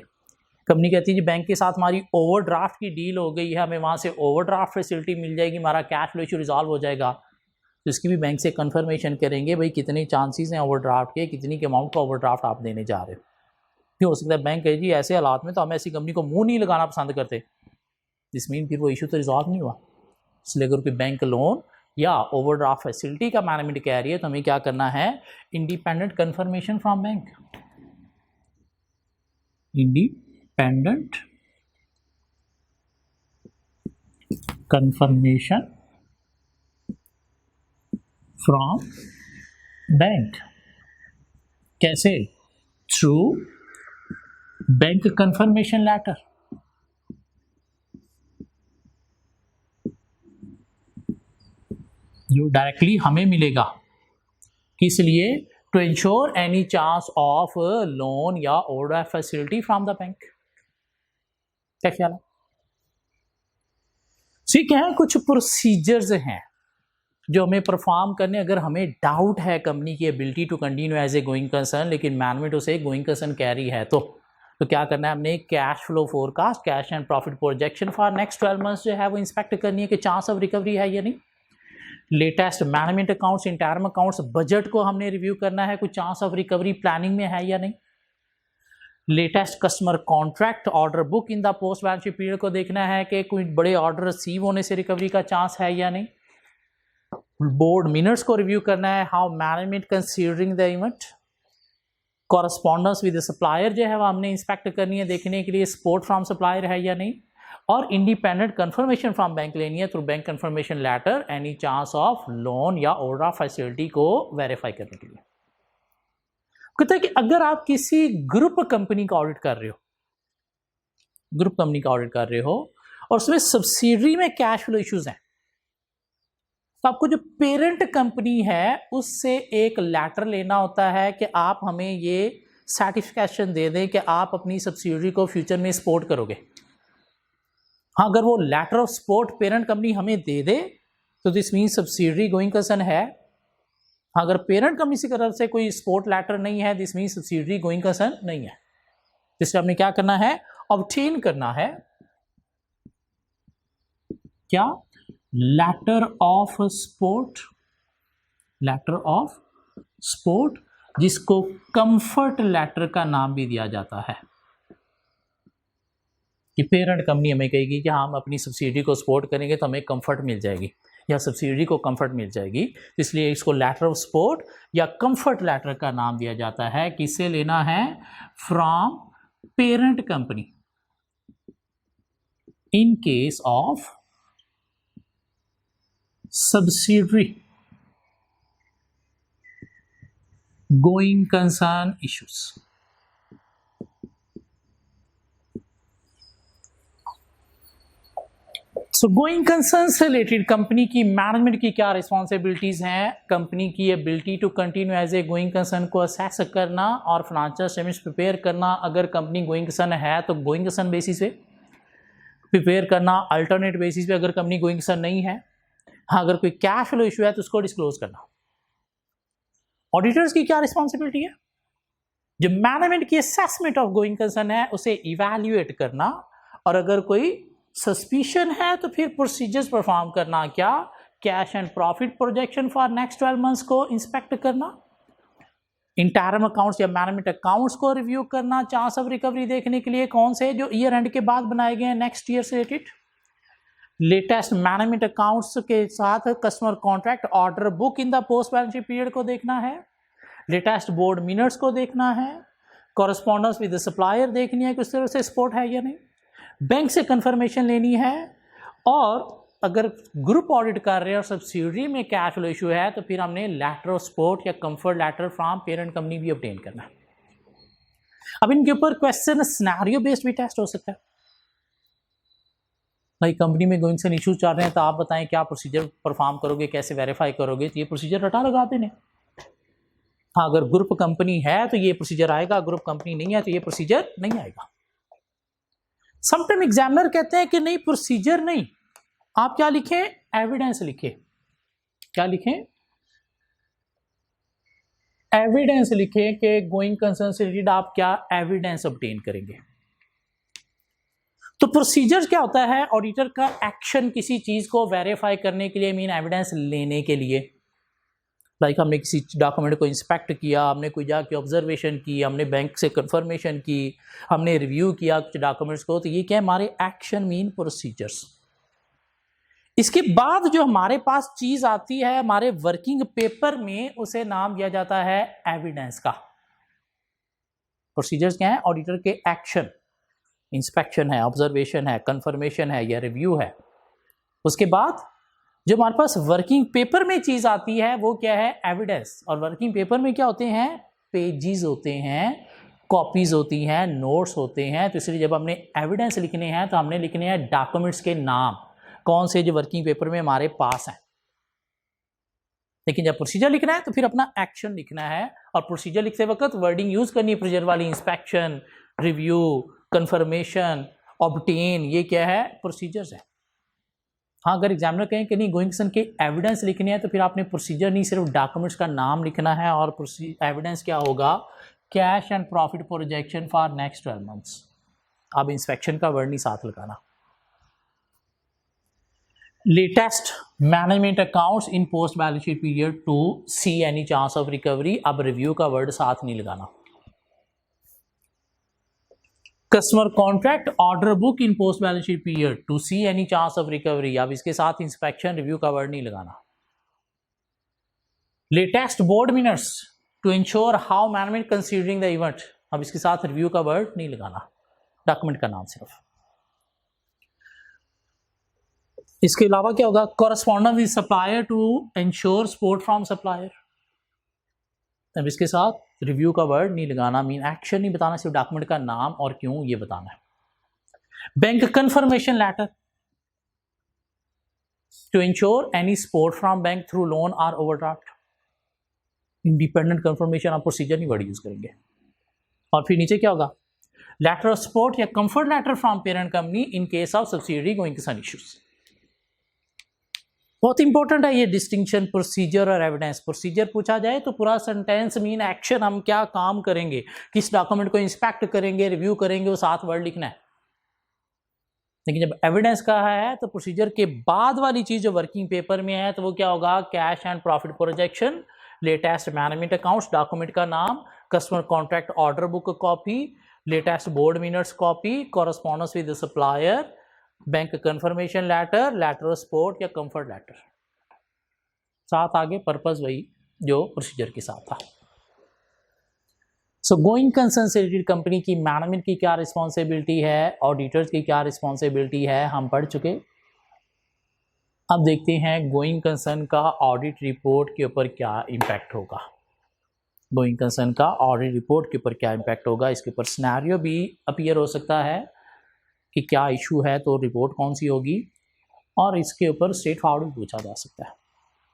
कंपनी कहती है जी बैंक के साथ हमारी ओवरड्राफ्ट की डील हो गई है, हमें वहाँ से ओवरड्राफ्ट फैसिलिटी मिल जाएगी, हमारा कैश फ्लो इशू रिजॉल्व हो जाएगा, तो इसकी भी बैंक से कंफर्मेशन करेंगे, भाई कितने चांसेस हैं ओवरड्राफ्ट के, कितनी के अमाउंट का ओवरड्राफ्ट आप देने जा रहे हो। क्यों हो सकता है बैंक कहे जी ऐसे हालात में तो हम ऐसी कंपनी को मुँह नहीं लगाना पसंद करते, जिस मीन फिर वो इशू तो रिजॉल्व नहीं हुआ। इसलिए अगर कोई बैंक लोन या ओवरड्राफ्ट फैसिलिटी का मैनेजमेंट कह रही है तो हमें क्या करना है, independent confirmation from bank, independent confirmation from bank. कैसे, थ्रू बैंक कंफर्मेशन लेटर, जो डायरेक्टली हमें मिलेगा, किस लिए, to ensure any chance of loan या overdraft facility from the bank. क्या ख्याल है, ठीक है। कुछ प्रोसीजर्स हैं जो हमें परफॉर्म करने, अगर हमें डाउट है कंपनी की ability to continue as a going concern, लेकिन मैनेजमेंट उसे गोइंग कंसर्न कह रही है, तो क्या करना है, हमने cash flow forecast, cash and profit projection for next 12 months जो है वो इंस्पेक्ट करनी है कि चांस ऑफ रिकवरी है या नहीं। Latest management accounts, interim accounts, budget को हमने रिव्यू करना है, कोई चांस ऑफ रिकवरी प्लानिंग में है या नहीं। Latest customer contract, order book in the post balance sheet period को देखना है कि कोई बड़े ऑर्डर रिसीव होने से रिकवरी का चांस है या नहीं। बोर्ड मिनट्स को रिव्यू करना है, how management considering the event. Correspondence with supplier जो है वो हमने इंस्पेक्ट करनी है, देखने के लिए सपोर्ट फ्रॉम सप्लायर है या नहीं। और इंडिपेंडेंट कंफर्मेशन फ्रॉम बैंक लेनी है through bank confirmation letter, any chance of loan या ओवरड्राफ्ट फैसिलिटी को वेरीफाई करने के लिए। कहता है कि अगर आप किसी ग्रुप कंपनी का ऑडिट कर रहे हो, ग्रुप कंपनी का ऑडिट कर रहे हो और उसमें सब्सिडरी में कैश फ्लो इश्यूज हैं, तो आपको जो पेरेंट कंपनी है उससे एक लेटर लेना होता है कि आप हमें ये सर्टिफिकेशन दे दें कि आप अपनी सब्सिडियरी को फ्यूचर में सपोर्ट करोगे। हाँ, अगर वो letter of support parent company हमें दे दे तो this mean subsidiary going concern है। अगर पेरेंट कंपनी की तरफ से कोई सपोर्ट लेटर नहीं है, this mean subsidiary going concern नहीं है। जिससे हमने क्या करना है, ऑब्टेन करना है क्या, letter of support, letter of support, जिसको कंफर्ट लेटर का नाम भी दिया जाता है। कि पेरेंट कंपनी हमें कहेगी कि हम अपनी सब्सिडी को सपोर्ट करेंगे तो हमें कंफर्ट मिल जाएगी या सब्सिडी को कंफर्ट मिल जाएगी, इसलिए इसको लेटर ऑफ सपोर्ट या कंफर्ट लेटर का नाम दिया जाता है। किससे लेना है, from parent company in case of subsidiary going concern issues। So going concern से रिलेटेड कंपनी की मैनेजमेंट की क्या रिस्पॉन्सिबिलिटीज हैं, कंपनी की ability to continue as a going concern को असेस करना और फाइनेंशियल स्टेटमेंट्स प्रिपेयर करना। अगर कंपनी गोइंग कंसर्न है तो गोइंग कंसर्न बेसिस पे प्रिपेयर करना, अल्टरनेट बेसिस पे अगर कंपनी गोइंग कंसर्न नहीं है। हाँ, अगर कोई कैश फ्लो इशू है तो उसको डिस्क्लोज करना। ऑडिटर्स की क्या रिस्पॉन्सिबिलिटी है, जो मैनेजमेंट की असेसमेंट ऑफ गोइंग कंसर्न है उसे इवैल्यूएट करना, और अगर कोई सस्पिशन है तो फिर प्रोसीजर्स परफॉर्म करना। क्या, cash and profit projection for next 12 months को इंस्पेक्ट करना, इंटरम अकाउंट्स या मैनेजमेंट अकाउंट्स को रिव्यू करना, चांस ऑफ रिकवरी देखने के लिए कौन से जो ईयर एंड के बाद बनाए गए हैं नेक्स्ट ईयर से रिलेटेड, लेटेस्ट मैनेजमेंट अकाउंट्स के साथ customer contract order book in the post balance sheet period को देखना है, लेटेस्ट बोर्ड मिनट्स को देखना है, कॉरेस्पॉन्डेंस विद द सप्लायर देखनी है कि उस तरह से सपोर्ट है या नहीं, बैंक से कंफर्मेशन लेनी है, और अगर ग्रुप ऑडिट कर रहे हैं और सब्सिडियरी में कैश फ्लो इशू है तो फिर हमने लेटर ऑफ सपोर्ट या comfort letter from parent company भी ऑब्टेन करना है। अब इनके ऊपर क्वेश्चन सिनेरियो बेस्ड भी टेस्ट हो सकता है। भाई कंपनी में गोइंग कंसर्न इशू चल रहे हैं तो आप बताएं क्या प्रोसीजर परफॉर्म करोगे, कैसे वेरीफाई करोगे, तो ये प्रोसीजर रटा लगा देने। हाँ, अगर ग्रुप कंपनी है तो ये प्रोसीजर आएगा, ग्रुप कंपनी नहीं है तो ये प्रोसीजर नहीं आएगा। समटाइम एग्जामिनर कहते हैं कि नहीं प्रोसीजर नहीं, आप क्या लिखें, एविडेंस लिखें। क्या लिखें, एविडेंस लिखें कि गोइंग कंसर्न से रिलेटेड आप क्या एविडेंस ऑब्टेन करेंगे। तो प्रोसीजर क्या होता है, ऑडिटर का एक्शन किसी चीज को वेरीफाई करने के लिए, मीन एविडेंस लेने के लिए। लाइक हमने किसी डॉक्यूमेंट को इंस्पेक्ट किया, हमने कोई जाके ऑब्जर्वेशन की, हमने बैंक से कंफर्मेशन की, हमने रिव्यू किया कुछ डॉक्यूमेंट्स को, तो ये क्या है, हमारे एक्शन मीन प्रोसीजर्स। इसके बाद जो हमारे पास चीज आती है हमारे वर्किंग पेपर में, उसे नाम दिया जाता है एविडेंस का। प्रोसीजर्स क्या है, ऑडिटर के एक्शन, इंस्पेक्शन है, ऑब्जर्वेशन है, कंफर्मेशन है या रिव्यू है। उसके बाद जो हमारे पास वर्किंग पेपर में चीज आती है वो क्या है, एविडेंस। और वर्किंग पेपर में क्या होते हैं, पेजेस होते हैं, कॉपीज होती हैं, नोट्स होते हैं। तो इसलिए जब हमने एविडेंस लिखने हैं तो हमने लिखने हैं डॉक्यूमेंट्स के नाम, कौन से जो वर्किंग पेपर में हमारे पास हैं। लेकिन जब प्रोसीजर लिखना है तो फिर अपना एक्शन लिखना है, और प्रोसीजर लिखते वक्त वर्डिंग यूज करनी है प्रोसीजर वाली, इंस्पेक्शन, रिव्यू, कंफर्मेशन, ऑब्टेन, ये क्या है, प्रोसीजर्स है। हाँ, अगर एग्जामिनर कहें कि नहीं गोइंग कंसर्न के एविडेंस लिखने हैं तो फिर आपने प्रोसीजर नहीं, सिर्फ डॉक्यूमेंट्स का नाम लिखना है, और एविडेंस क्या होगा, cash and profit projection for next 12 months. अब इंस्पेक्शन का वर्ड नहीं साथ लगाना। Latest management accounts in post balance sheet period to see any chance of recovery, अब रिव्यू का वर्ड साथ नहीं लगाना। Customer contract order book in post balance sheet period to see any chance of recovery, अब इसके साथ inspection review का word नहीं लगाना। Latest board minutes to ensure how management considering the event, अब इसके साथ रिव्यू का वर्ड नहीं लगाना, डॉक्यूमेंट का नाम सिर्फ। इसके अलावा क्या होगा, correspondence with supplier to ensure support from supplier, अब इसके साथ रिव्यू का वर्ड नहीं लगाना, मीन एक्शन नहीं बताना, सिर्फ डॉक्यूमेंट का नाम और क्यों ये बताना है। Bank confirmation letter, to ensure any support from bank through loan और ओवरड्राफ्ट। इंडिपेंडेंट कंफर्मेशन आप प्रोसीजर नहीं वर्ड यूज करेंगे। और फिर नीचे क्या होगा, लेटर ऑफ सपोर्ट या comfort letter from parent company in case of subsidiary going concern issues. बहुत इंपॉर्टेंट है ये डिस्टिंक्शन प्रोसीजर और एविडेंस। प्रोसीजर पूछा जाए तो पूरा सेंटेंस मीन एक्शन, हम क्या काम करेंगे, किस डॉक्यूमेंट को इंस्पेक्ट करेंगे, रिव्यू करेंगे, वो 7 वर्ड लिखना है। लेकिन जब एविडेंस कहा है तो प्रोसीजर के बाद वाली चीज जो वर्किंग पेपर में है तो वो क्या होगा, cash and profit projection, latest management accounts, document का नाम, customer contract order book copy, latest board minutes copy, correspondence with the supplier, bank confirmation letter, letter of support या कंफर्ट लेटर। साथ आगे पर्पस वही जो प्रोसीजर के साथ था। सो गोइंग कंसर्न से रिलेटेड कंपनी की मैनेजमेंट की क्या रिस्पॉन्सिबिलिटी है, ऑडिटर्स की क्या रिस्पॉन्सिबिलिटी है, हम पढ़ चुके। अब देखते हैं गोइंग कंसर्न का ऑडिट रिपोर्ट के ऊपर क्या इम्पैक्ट होगा। गोइंग कंसर्न का ऑडिट रिपोर्ट के ऊपर क्या इम्पैक्ट होगा, इसके ऊपर सिनेरियो भी अपीयर हो सकता है कि क्या इशू है तो रिपोर्ट कौन सी होगी, और इसके ऊपर स्ट्रेट फॉरवर्ड पूछा जा सकता है।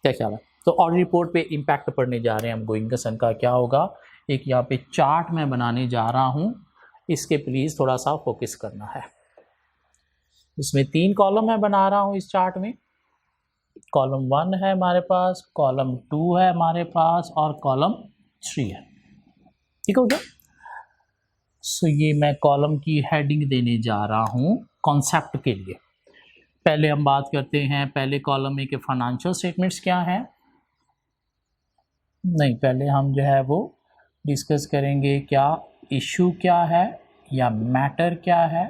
क्या ख्याल है? तो ऑडिट रिपोर्ट पे इम्पैक्ट पढ़ने जा रहे हैं हम। गोइंग कंसर्न का क्या होगा, एक यहाँ पे चार्ट मैं बनाने जा रहा हूँ, इसके प्लीज़ थोड़ा सा फोकस करना है। इसमें 3 कॉलम मैं बना रहा हूँ इस चार्ट में। कॉलम 1 है हमारे पास, कॉलम 2 है हमारे पास, और कॉलम 3 है। ठीक हो गया? सो ये मैं कॉलम की हेडिंग देने जा रहा हूँ कॉन्सेप्ट के लिए। पहले हम बात करते हैं पहले कॉलम में कि फाइनेंशियल स्टेटमेंट्स क्या हैं। नहीं, पहले हम जो है वो डिस्कस करेंगे क्या इशू क्या है या मैटर क्या है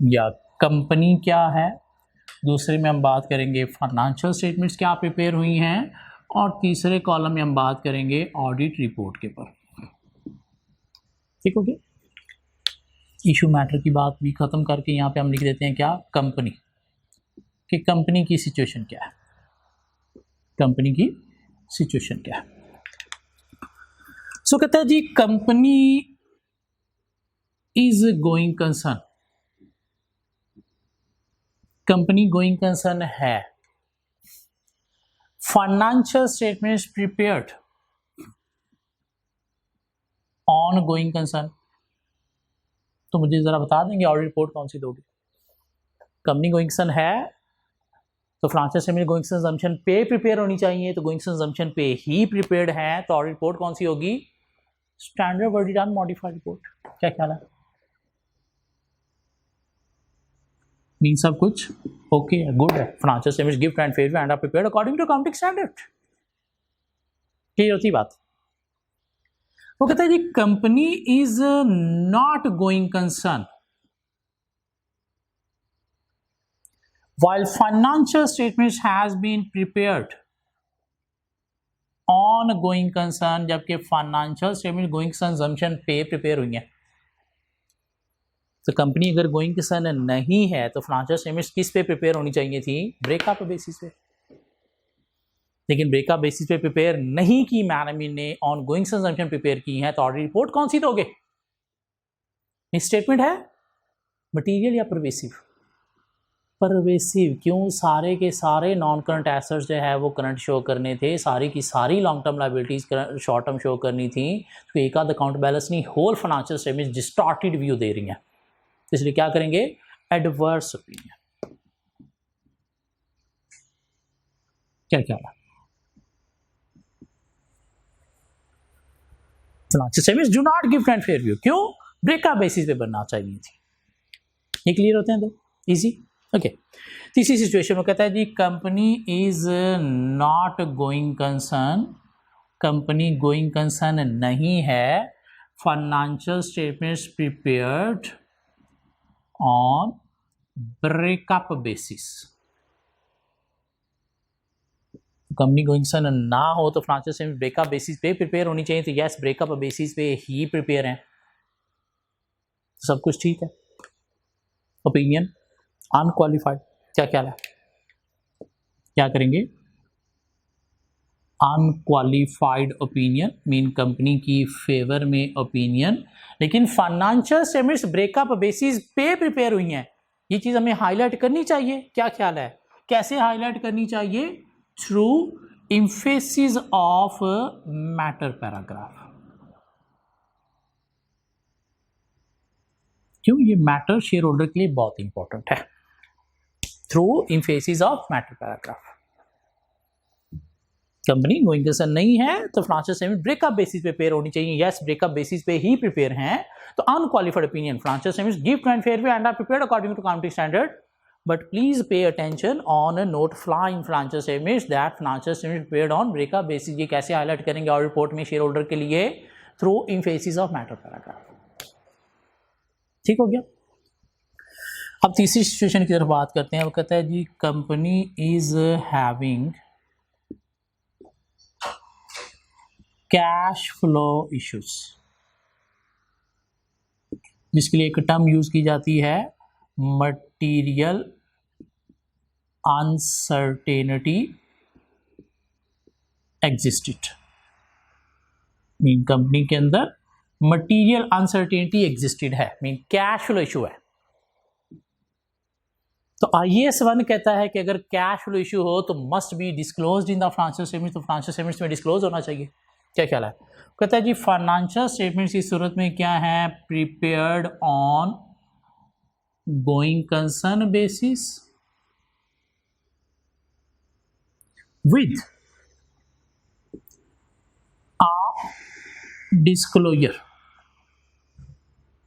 या कंपनी क्या है। दूसरे में हम बात करेंगे फाइनेंशियल स्टेटमेंट्स क्या प्रिपेयर हुई हैं, और तीसरे कॉलम में हम बात करेंगे ऑडिट रिपोर्ट के ऊपर। ठीक हो गया? इशू मैटर की बात भी ख़त्म करके यहाँ पे हम लिख देते हैं क्या, कंपनी, कि कंपनी की सिचुएशन क्या है, कंपनी की सिचुएशन क्या है। सो कहता है जी company is going concern, company going concern है। Financial statements prepared on going concern. तो मुझे ज़रा बता देंगे ऑडिट रिपोर्ट कौन सी दोगे? कंपनी गोइंग कंसर्न है तो financial statement going concern assumption पे प्रिपेयर होनी चाहिए, तो गोइंग कंसर्न assumption पे ही प्रिपेयर्ड है, तो ऑडिट रिपोर्ट कौन सी होगी? Standard worded unmodified report. क्या ख्याल है? मीन सब कुछ ओके है, गुड है। Financial statements give and fair and are prepared according to accounting standard. Clear होती बात? वो कहता है जी company is not going concern while financial statements has been prepared on going concern, जबकि financial statement going concern assumption पे prepare हुई है। तो कंपनी अगर गोइंग कंसर्न नहीं है तो फाइनेंशियल स्टेटमेंट्स किस पे प्रिपेयर होनी चाहिए थी? ब्रेकअप बेसिस पे। लेकिन ब्रेकअप बेसिस पे प्रिपेयर नहीं की मैनेजमेंट ने, on going concern assumption prepare की है, तो ऑडिट रिपोर्ट कौन सी दोगे? स्टेटमेंट है मटीरियल या परवेसिव? परवेसिव। क्यों? सारे के सारे नॉन करंट एसेट्स जो है वो करंट शो करने थे, सारी की सारी long term liabilities short term show करनी थी, तो एक आध अकाउंट बैलेंस नहीं, whole financial statement distorted view दे रही हैं, इसलिए क्या करेंगे? Adverse opinion. क्या क्या है? Financial statements do not give and fair view. क्यों? ब्रेकअप बेसिस पे बनना चाहिए थी। ये क्लियर होते हैं? तो इजी। ओके। तीसरी सिचुएशन में कहता है जी company is not going concern, company going concern नहीं है, financial statements prepared on breakup basis. Company going concern ना हो तो फाइनेंशियल स्टेटमेंट ब्रेकअप बेसिस पे प्रिपेयर होनी चाहिए, तो यस ब्रेकअप बेसिस पे ही प्रिपेयर हैं, सब कुछ ठीक है। Opinion unqualified. क्या क्या है? क्या करेंगे? अनक्वालिफाइड ओपिनियन मीन कंपनी की फेवर में ओपिनियन, लेकिन फाइनेंशियल स्टेटमेंट्स ब्रेकअप बेसिस पे प्रिपेयर हुई हैं, ये चीज़ हमें हाईलाइट करनी चाहिए, क्या ख्याल है? कैसे हाईलाइट करनी चाहिए? Through emphasis of matter paragraph. क्यों? ये मैटर शेयर होल्डर के लिए बहुत इंपॉर्टेंट है। Through emphasis of matter paragraph. Company going concern नहीं है तो फाइनेंशियल स्टेटमेंट ब्रेकअप बेसिस पे प्रिपेयर होनी चाहिए। यस, ब्रेकअप बेसिस पे ही प्रिपेयर हैं तो unqualified opinion financial statements give true and fair view and are prepared according to accounting standard, but please pay attention on a note fly in financial statements that financial statements prepared on breakup basis। ये कैसे highlight करेंगे और report में share holder के लिए? Through emphasis of matter paragraph. ठीक हो गया। अब तीसरी सिचुएशन की तरफ बात करते हैं। वो कहता है जी company is having cash flow issues, जिसके लिए एक टर्म यूज की जाती है material uncertainty existed. Mean company के अंदर मटीरियल अनसर्टेनिटी एग्जिस्टेड है, मीन कैश फ्लो इशू है। तो IAS 1 कहता है कि अगर कैश फ्लो इशू हो तो must be disclosed in the financial statements. तो फाइनेंशियल स्टेटमेंट्स में डिस्क्लोज होना चाहिए। क्या ख्याल है? कहता है जी फाइनेंशियल स्टेटमेंट्स की सूरत में क्या है? Prepared on going concern basis with a disclosure.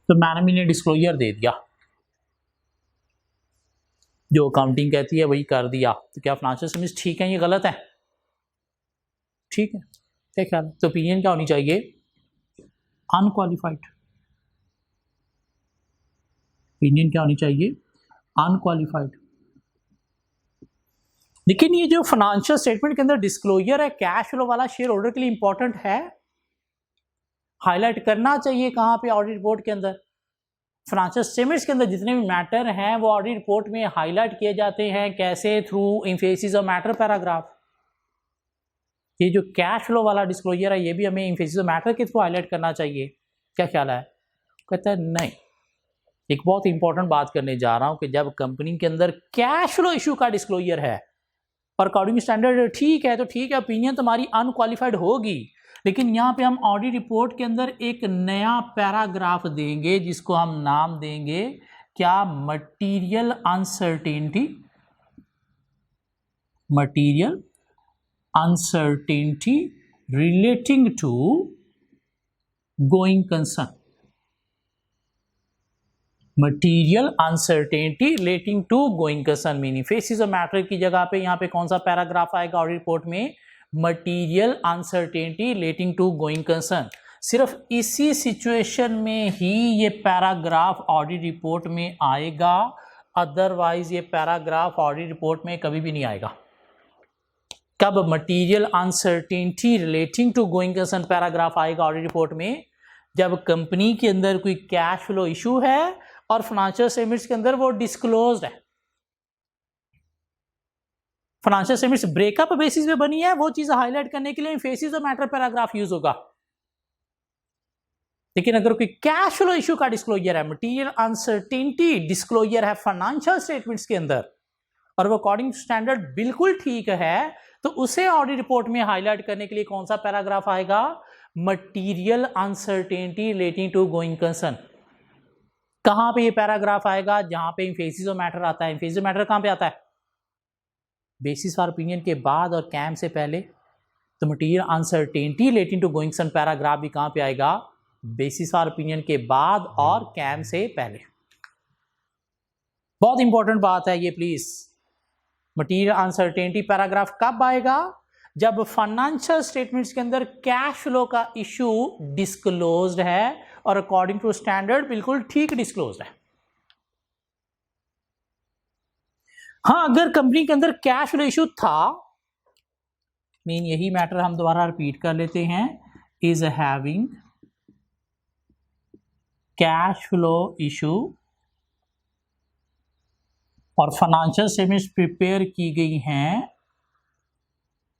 तो मैंने डिस्क्लोजर दे दिया, जो अकाउंटिंग कहती है वही कर दिया। तो क्या फाइनेंशियल स्टेटमेंट्स ठीक है, ये गलत है? ठीक है। क्या ख्याल है? तो ओपिनियन क्या होनी चाहिए? अनक्वालिफाइड। ओपिनियन क्या होनी चाहिए? अनक्वालिफाइड। लेकिन ये जो फाइनेंशियल स्टेटमेंट के अंदर डिस्क्लोजर है कैश फ्लो वाला, शेयर होल्डर के लिए इंपॉर्टेंट है, हाईलाइट करना चाहिए। कहां पे? ऑडिट रिपोर्ट के अंदर। फाइनेंशियल स्टेटमेंट्स के अंदर जितने भी मैटर हैं वो ऑडिट रिपोर्ट में हाईलाइट किए जाते हैं। कैसे? Through emphasis of matter paragraph. ये जो कैश फ्लो वाला डिस्क्लोजर है ये भी हमें एम्फेसिस ऑफ मैटर के थ्रू हाईलाइट करना चाहिए। क्या ख्याल है? कहता है नहीं। एक बहुत इंपॉर्टेंट बात करने जा रहा हूं कि जब कंपनी के अंदर कैश फ्लो इशू का डिस्क्लोजर है और अकॉर्डिंग स्टैंडर्ड ठीक है तो ठीक है, ओपिनियन तुम्हारी अनक्वालिफाइड होगी। लेकिन यहाँ पे हम ऑडिट रिपोर्ट के अंदर एक नया पैराग्राफ देंगे जिसको हम नाम देंगे क्या? Material uncertainty. Material uncertainty relating to going concern. Material uncertainty relating to going concern meaning emphasis of matter की जगह पे यहाँ पे कौन सा पैराग्राफ आएगा ऑडिट रिपोर्ट में? Material uncertainty relating to going concern. सिर्फ इसी सिचुएशन में ही ये पैराग्राफ ऑडिट रिपोर्ट में आएगा, अदरवाइज ये पैराग्राफ ऑडिट रिपोर्ट में कभी भी नहीं आएगा। कब material uncertainty relating to going concern paragraph आएगा ऑडिट रिपोर्ट में? जब कंपनी के अंदर कोई कैश फ्लो इशू है और फाइनेंशियल स्टेटमेंट्स के अंदर वो डिस्क्लोज्ड है। फाइनेंशियल स्टेटमेंट्स ब्रेकअप बेसिस पे बनी है, वो चीज हाईलाइट करने के लिए emphasis of matter paragraph use होगा। लेकिन अगर कोई कैश फ्लो इशू का डिस्क्लोजर है, मटीरियल अनसर्टेनिटी डिस्क्लोजर है फाइनेंशियल स्टेटमेंट्स के अंदर और वो अकॉर्डिंग स्टैंडर्ड बिल्कुल ठीक है, तो उसे ऑडिट रिपोर्ट में हाईलाइट करने के लिए कौन सा पैराग्राफ आएगा? Material uncertainty relating to going concern. कहां पे ये पैराग्राफ आएगा? जहां पे एम्फेसिस ऑफ मैटर आता है। एम्फेसिस ऑफ मैटर कहां पे आता है? बेसिस फॉर ओपिनियन के बाद और कैम से पहले। तो material uncertainty relating to going concern paragraph भी कहां पे आएगा? बेसिस फॉर ओपिनियन के बाद और कैम से पहले। बहुत इंपॉर्टेंट बात है ये, प्लीज। मटीरियल अनसर्टेनिटी पैराग्राफ कब आएगा? जब फाइनेंशियल स्टेटमेंट्स के अंदर कैश फ्लो का इशू डिस्क्लोज्ड है और अकॉर्डिंग टू स्टैंडर्ड बिल्कुल ठीक डिस्क्लोज्ड है। हाँ, अगर कंपनी के अंदर कैश फ्लो इशू था, मीन यही मैटर हम दोबारा रिपीट कर लेते हैं, is having cash flow issue और फाइनेंशियल स्टेटमेंट्स प्रिपेयर की गई हैं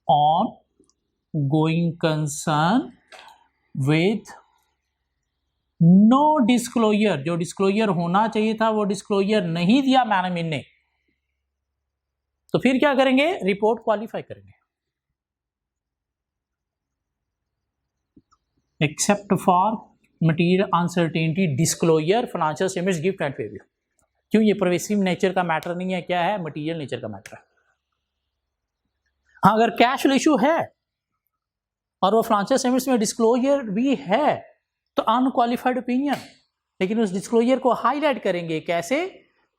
on going concern with no disclosure, जो डिस्क्लोजर होना चाहिए था वो डिस्क्लोजर नहीं दिया मैनेजमेंट ने, तो फिर क्या करेंगे, रिपोर्ट क्वालिफाई करेंगे। Except for material uncertainty disclosure financial statements give and fair view. क्यों, ये परवेसिव नेचर का मैटर नहीं है, क्या है, मटीरियल नेचर का मैटर है। हाँ, अगर कैश फ्लो इशू है और वो फाइनेंशियल स्टेटमेंट्स में डिस्क्लोजर भी है तो अनक्वालिफाइड ओपिनियन, लेकिन उस डिस्क्लोजर को हाईलाइट करेंगे कैसे,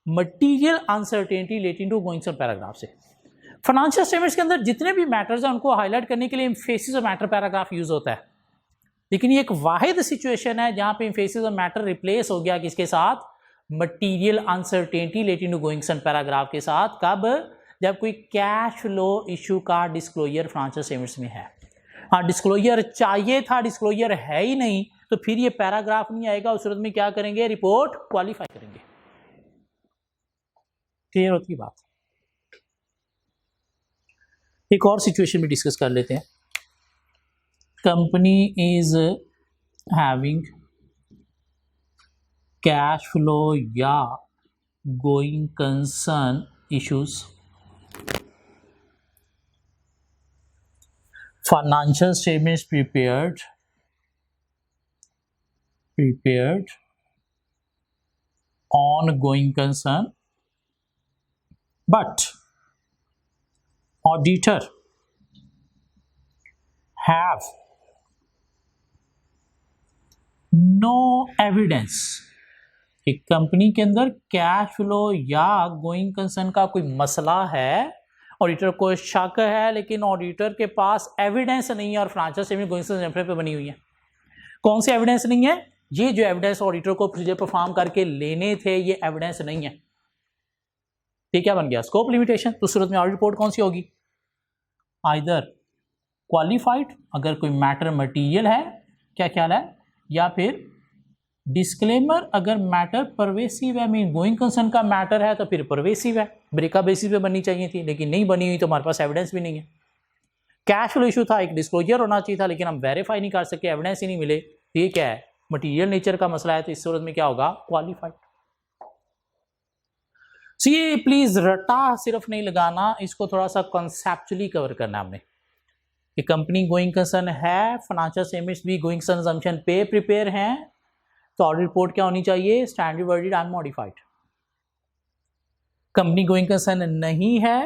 material uncertainty relating to going paragraph से। फाइनेंशियल स्टेटमेंट्स के अंदर जितने भी मैटर्स हैं उनको हाईलाइट करने के लिए emphasis of matter paragraph use होता है, लेकिन ये एक वाहिद सिचुएशन है जहां पे एम्फेसिस ऑफ मैटर रिप्लेस हो गया किसके साथ, material uncertainty relating to going paragraph के साथ। कब, जब कोई कैश फ्लो इशू का डिस्क्लोजर फाइनेंशियल स्टेटमेंट्स में है। हाँ, डिस्क्लोजर चाहिए था, डिस्क्लोजर है ही नहीं, तो फिर ये पैराग्राफ नहीं आएगा, उस सूरत में क्या करेंगे, रिपोर्ट क्वालिफाई करेंगे। क्लियर होती है बात। एक और सिचुएशन भी डिस्कस कर लेते हैं। Company is having cash flow या going concern issues, financial statements prepared on going concern, but auditor have no evidence। एक कंपनी के अंदर कैश फ्लो या गोइंग कंसर्न का कोई मसला है, ऑडिटर को शक है, लेकिन ऑडिटर के पास एविडेंस नहीं है और फाइनेंशियल स्टेटमेंट गोइंग कंसर्न पे बनी हुई है। कौन सी एविडेंस नहीं है, ये जो एविडेंस ऑडिटर को प्रोसीजर परफॉर्म करके लेने थे ये एविडेंस नहीं है। ये क्या बन गया, स्कोप लिमिटेशन। तो सूरत में ऑडिट रिपोर्ट कौन सी होगी, आइदर क्वालिफाइड अगर कोई मैटर मटीरियल है, क्या ख्याल है, या फिर डिस्क्लेमर अगर मैटर परवेसिव है, मीन गोइंग कंसर्न का मैटर है तो फिर परवेसिव है। ब्रेकअप बेसिस पे बननी चाहिए थी, लेकिन नहीं बनी हुई तो हमारे पास एविडेंस भी नहीं है। कैश फ्लो इशू था, एक डिस्क्लोजर होना चाहिए था, लेकिन हम वेरीफाई नहीं कर सके, एविडेंस ही नहीं मिले, तो ये क्या है, मटीरियल नेचर का मसला है। तो इस सूरत में क्या होगा, क्वालिफाइड। सो ये प्लीज रटा सिर्फ नहीं लगाना, इसको थोड़ा सा कॉन्सेप्चुअली कवर करना हमने। ये कंपनी गोइंग कंसर्न है, फाइनेंशियल स्टेटमेंट्स भी गोइंग कंसर्न असम्पशन पे प्रिपेयर हैं, तो ऑडिट रिपोर्ट क्या होनी चाहिए, standard worded unmodified. Company going concern नहीं है,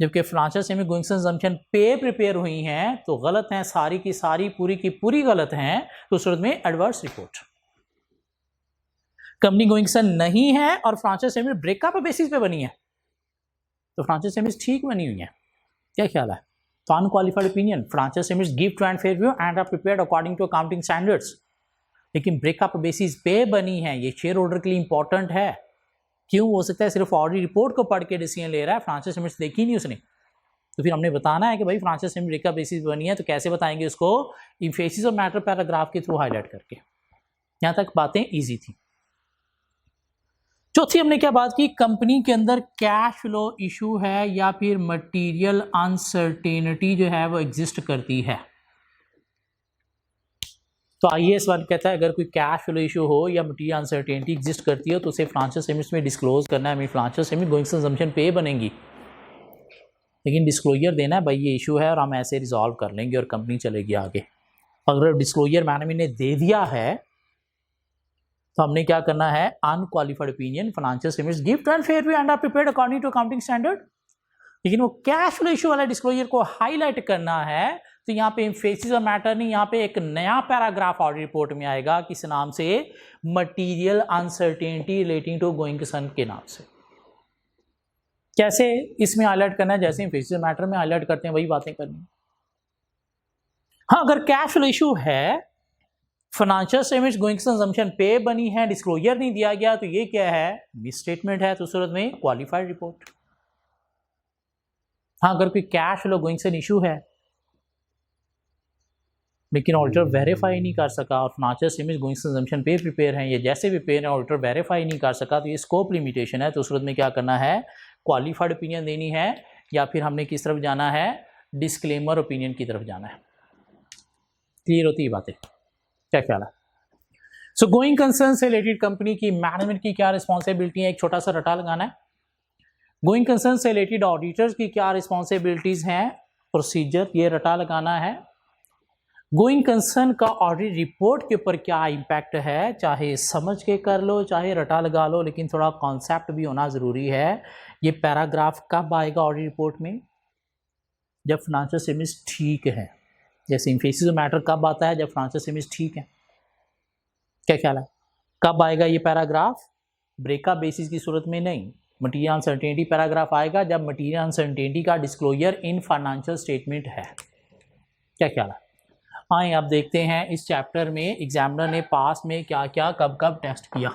जबकि financial statement going concern assumption पे प्रिपेयर हुई हैं, तो गलत हैं, सारी की सारी पूरी की पूरी गलत हैं, तो सूरत में adverse report. Company going concern नहीं है और फाइनेंशियल स्टेटमेंट ब्रेकअप बेसिस पे बनी है, तो फाइनेंशियल स्टेटमेंट ठीक बनी हुई है, क्या ख्याल है। तो unqualified opinion, financial statements give true and fair view and are prepared according to accounting standards, लेकिन ब्रेकअप बेसिस पे बनी है। ये शेयर होल्डर के लिए इंपॉर्टेंट है। क्यों, हो सकता है सिर्फ ऑडिट रिपोर्ट को पढ़ के डिसीजन ले रहा है, फाइनेंशियल स्टेटमेंट्स देखी नहीं उसने, तो फिर हमने बताना है कि भाई फाइनेंशियल स्टेटमेंट ब्रेकअप बेसिस पे बनी है, तो कैसे बताएंगे उसको, एम्फेसिस ऑफ मैटर पैराग्राफ के थ्रू हाईलाइट करके। यहाँ तक बातें ईजी थी। चौथी हमने क्या बात की, कंपनी के अंदर कैश फ्लो इशू है या फिर मटीरियल अनसर्टेनिटी जो है वो एग्जिस्ट करती है। तो IAS 1 कहता है अगर कोई कैश फ्लो इशू हो या मटीरियल अनसर्टेनिटी एग्जिस्ट करती है तो उसे फाइनेंशियल स्टेटमेंट्स में डिस्क्लोज करना है। फाइनेंशियल स्टेटमेंट गोइंग कंजम्पशन पे बनेंगी, लेकिन डिस्क्लोजर देना है भाई ये इशू है और हम ऐसे रिजॉल्व कर लेंगे और कंपनी चलेगी आगे। अगर डिस्क्लोजर मैनेजमेंट ने दे दिया है तो हमने क्या करना है, unqualified opinion, financial statements give true and fair view and are prepared according to accounting standard. लेकिन वो कैश फ्लो इशू वाला डिस्क्लोजर को हाईलाइट करना है, तो यहाँ पे एम्फेसिस ऑफ मैटर नहीं, यहाँ पे एक नया पैराग्राफ ऑडिट रिपोर्ट में आएगा किस नाम से, material uncertainty relating to going concern के नाम से। कैसे इसमें हाईलाइट करना है, जैसे एम्फेसिस ऑफ मैटर में हाईलाइट करते हैं वही बातें करनी। हाँ, अगर कैश फ्लो इशू है, financial statements going concern assumption पे बनी है, डिस्क्लोजर नहीं दिया गया, तो ये क्या है, मिसस्टेटमेंट है, तो सूरत में क्वालिफाइड रिपोर्ट। हाँ, अगर कोई cash flow going concern issue है लेकिन ऑडिटर वेरीफाई नहीं कर सका और financial statements going concern assumption पे प्रिपेयर हैं, ये जैसे भी प्रिपेयर है ऑडिटर वेरीफाई नहीं कर सका, तो ये स्कोप लिमिटेशन है। तो सूरत में क्या करना है, क्वालिफाइड ओपिनियन देनी है, या फिर हमने किस तरफ जाना है, डिस्क्लेमर ओपिनियन की तरफ जाना है। क्लियर होती है बातें, क्या ख्याल है। सो गोइंग कंसर्न से रिलेटेड कंपनी की मैनेजमेंट की क्या रिस्पॉन्सिबिलिटी है, एक छोटा सा रटा लगाना है। गोइंग कंसर्न से रिलेटेड ऑडिटर्स की क्या रिस्पॉन्सिबिलिटीज हैं, प्रोसीजर ये रटा लगाना है। गोइंग कंसर्न का ऑडिट रिपोर्ट के ऊपर क्या इम्पैक्ट है, चाहे समझ के कर लो चाहे रटा लगा लो, लेकिन थोड़ा कॉन्सेप्ट भी होना ज़रूरी है। ये पैराग्राफ कब आएगा ऑडिट रिपोर्ट में, जब फाइनेंशियल स्टेटमेंट्स ठीक है। जैसे इम्फेसिस मैटर कब आता है, जब फाइनेंशियल स्टेटमेंट्स ठीक है। क्या ख्याल है कब आएगा ये पैराग्राफ, ब्रेकअप बेसिस की सूरत में नहीं। मटीरियल अनसर्टेनिटी पैराग्राफ आएगा जब मटीरियल अनसर्टेनिटी का डिस्क्लोजर इन फाइनेंशियल स्टेटमेंट है। क्या ख्याल है, आए आप देखते हैं इस चैप्टर में एग्जामिनर ने पास में क्या क्या कब कब टेस्ट किया।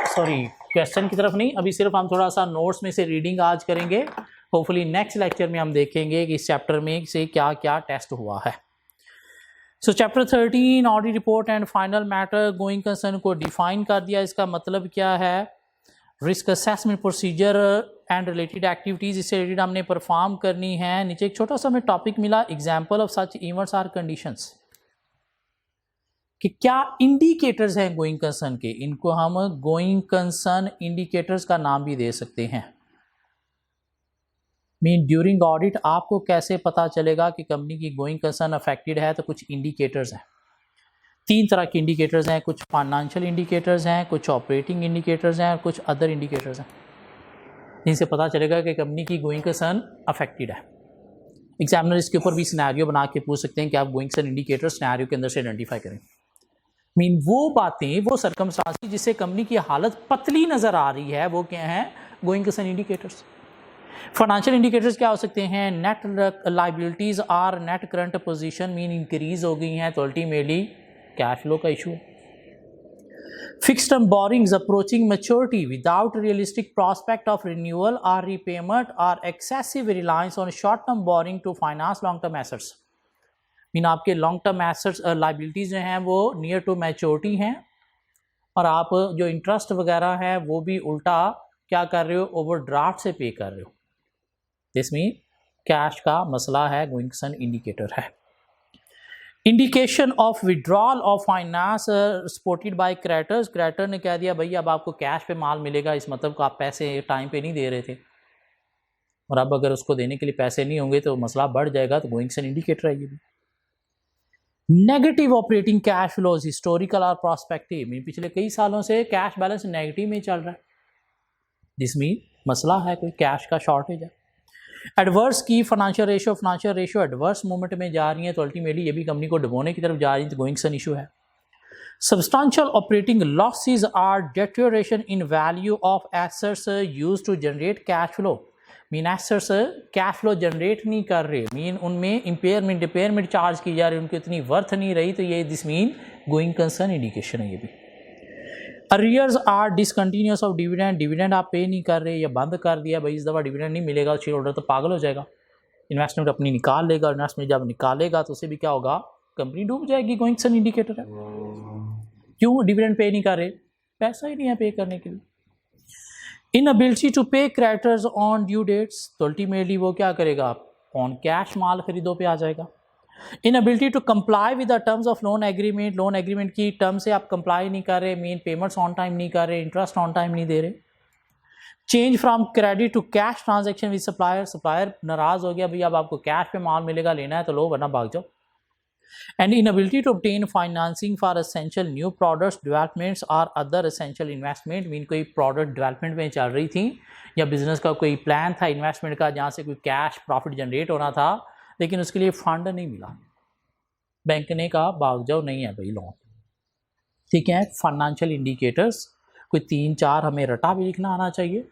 सॉरी, क्वेश्चन की तरफ नहीं, अभी सिर्फ हम थोड़ा सा नोट्स में से रीडिंग आज करेंगे। होपफुली नेक्स्ट लेक्चर में हम देखेंगे कि इस चैप्टर में से क्या क्या टेस्ट हुआ है। So chapter 13 audit report and final matter, going concern को डिफाइन कर दिया। इसका मतलब क्या है, risk assessment procedure and related activities इससे रिलेटेड हमने परफॉर्म करनी है। नीचे एक छोटा सा हमें टॉपिक मिला, example of such events or conditions, कि क्या इंडिकेटर्स हैं गोइंग कंसर्न के, इनको हम गोइंग कंसर्न इंडिकेटर्स का नाम भी दे सकते हैं। मीन ड्यूरिंग ऑडिट आपको कैसे पता चलेगा कि कंपनी की गोइंग कंसर्न अफेक्टेड है, तो कुछ इंडिकेटर्स हैं। 3 तरह के इंडिकेटर्स हैं, कुछ फाइनेंशियल इंडिकेटर्स हैं, कुछ ऑपरेटिंग इंडिकेटर्स हैं और कुछ अदर इंडिकेटर्स हैं, जिनसे पता चलेगा कि कंपनी की गोइंग कंसर्न अफेक्टेड है। एग्जामिनर इसके ऊपर भी सिनेरियो बना के पूछ सकते हैं कि आप गोइंग कंसर्न इंडिकेटर सिनेरियो के अंदर से आइडेंटिफाई करें। मीन वो बातें, वो सर्कमस्टांसेस जिससे कंपनी की हालत पतली नज़र आ रही है, वो क्या है, going concern indicators. Financial indicators क्या हो सकते हैं, net liabilities or net current position mean increase हो गई हैं, तो अल्टीमेटली कैश फ्लो का इशू है। Fixed term borrowings approaching maturity without realistic prospect of renewal or repayment or excessive reliance on short term borrowing to finance long term assets. Mean आपके long term assets liabilities जो हैं वो near to maturity हैं, और आप जो interest वगैरह है वो भी उल्टा क्या कर रहे हो, ओवरड्राफ्ट से पे कर रहे हो। इसमें कैश का मसला है, गोइंग कंसर्न इंडिकेटर है। Indication of withdrawal of finance supported by creditors, creditor ने कह दिया भाई अब आपको कैश पे माल मिलेगा, इस मतलब को आप पैसे टाइम पे नहीं दे रहे थे, और अब अगर उसको देने के लिए पैसे नहीं होंगे तो मसला बढ़ जाएगा, तो गोइंग कंसर्न इंडिकेटर है ये भी। Negative operating cash flows historical और प्रोस्पेक्टिव, मीन पिछले कई सालों से कैश बैलेंस नेगेटिव में चल रहा है, जिसमें मसला है, कोई कैश का शॉर्टेज है। एडवर्स की फाइनेंशियल रेशियो एडवर्स मूवमेंट में जा रही है, तो अल्टीमेटली ये भी कंपनी को डुबोने की तरफ जा रही है, तो गोइंग कंसर्न इशू है। Substantial operating losses or deterioration in value of assets used to generate cash flow, mean assets cash flow generate नहीं कर रहे, मीन उनमें इम्पेयरमेंट चार्ज की जा रही है, उनकी इतनी वर्थ नहीं रही, तो ये this mean going concern indication है ये भी। Arrears or discontinuance of dividend, dividend आप पे नहीं कर रहे या बंद कर दिया, भाई इस दफ़ा डिविडेंड नहीं मिलेगा, शेयर होल्डर तो पागल हो जाएगा, इन्वेस्टमेंट अपनी निकाल लेगा, इन्वेस्टमेंट जब निकालेगा तो उसे भी क्या होगा, कंपनी डूब जाएगी। गोइंग कंसर्न इंडिकेटर है। क्यों डिविडेंड पे नहीं कर रहे, पैसा ही नहीं है पे करने के लिए। इनएबिलिटी टू पे क्रेडिटर्स ऑन ड्यू डेट्स, तो अल्टीमेटली वो क्या करेगा, ऑन कैश माल खरीदो पे आ जाएगा। Inability to comply with the terms of loan agreement, loan agreement की टर्म से आप कंप्लाई नहीं कर रहे, मीन पेमेंट्स ऑन टाइम नहीं कर रहे, इंटरेस्ट ऑन टाइम नहीं दे रहे। Change from credit to cash transaction with supplier, supplier नाराज हो गया, भाई अब आपको कैश पे माल मिलेगा, लेना है तो लो वरना भाग जाओ। And inability to obtain financing for essential new products developments or other essential investment, mean कोई प्रोडक्ट डेवलपमेंट में चल रही थी या बिजनेस का कोई प्लान था इन्वेस्टमेंट का, जहाँ से कोई कैश प्रॉफिट जनरेट होना था, लेकिन उसके लिए फंड नहीं मिला, बैंक ने कहा भाग जाओ, नहीं है भाई लोन। ठीक है, फाइनेंशियल इंडिकेटर्स कोई 3-4 हमें रटा भी लिखना आना चाहिए,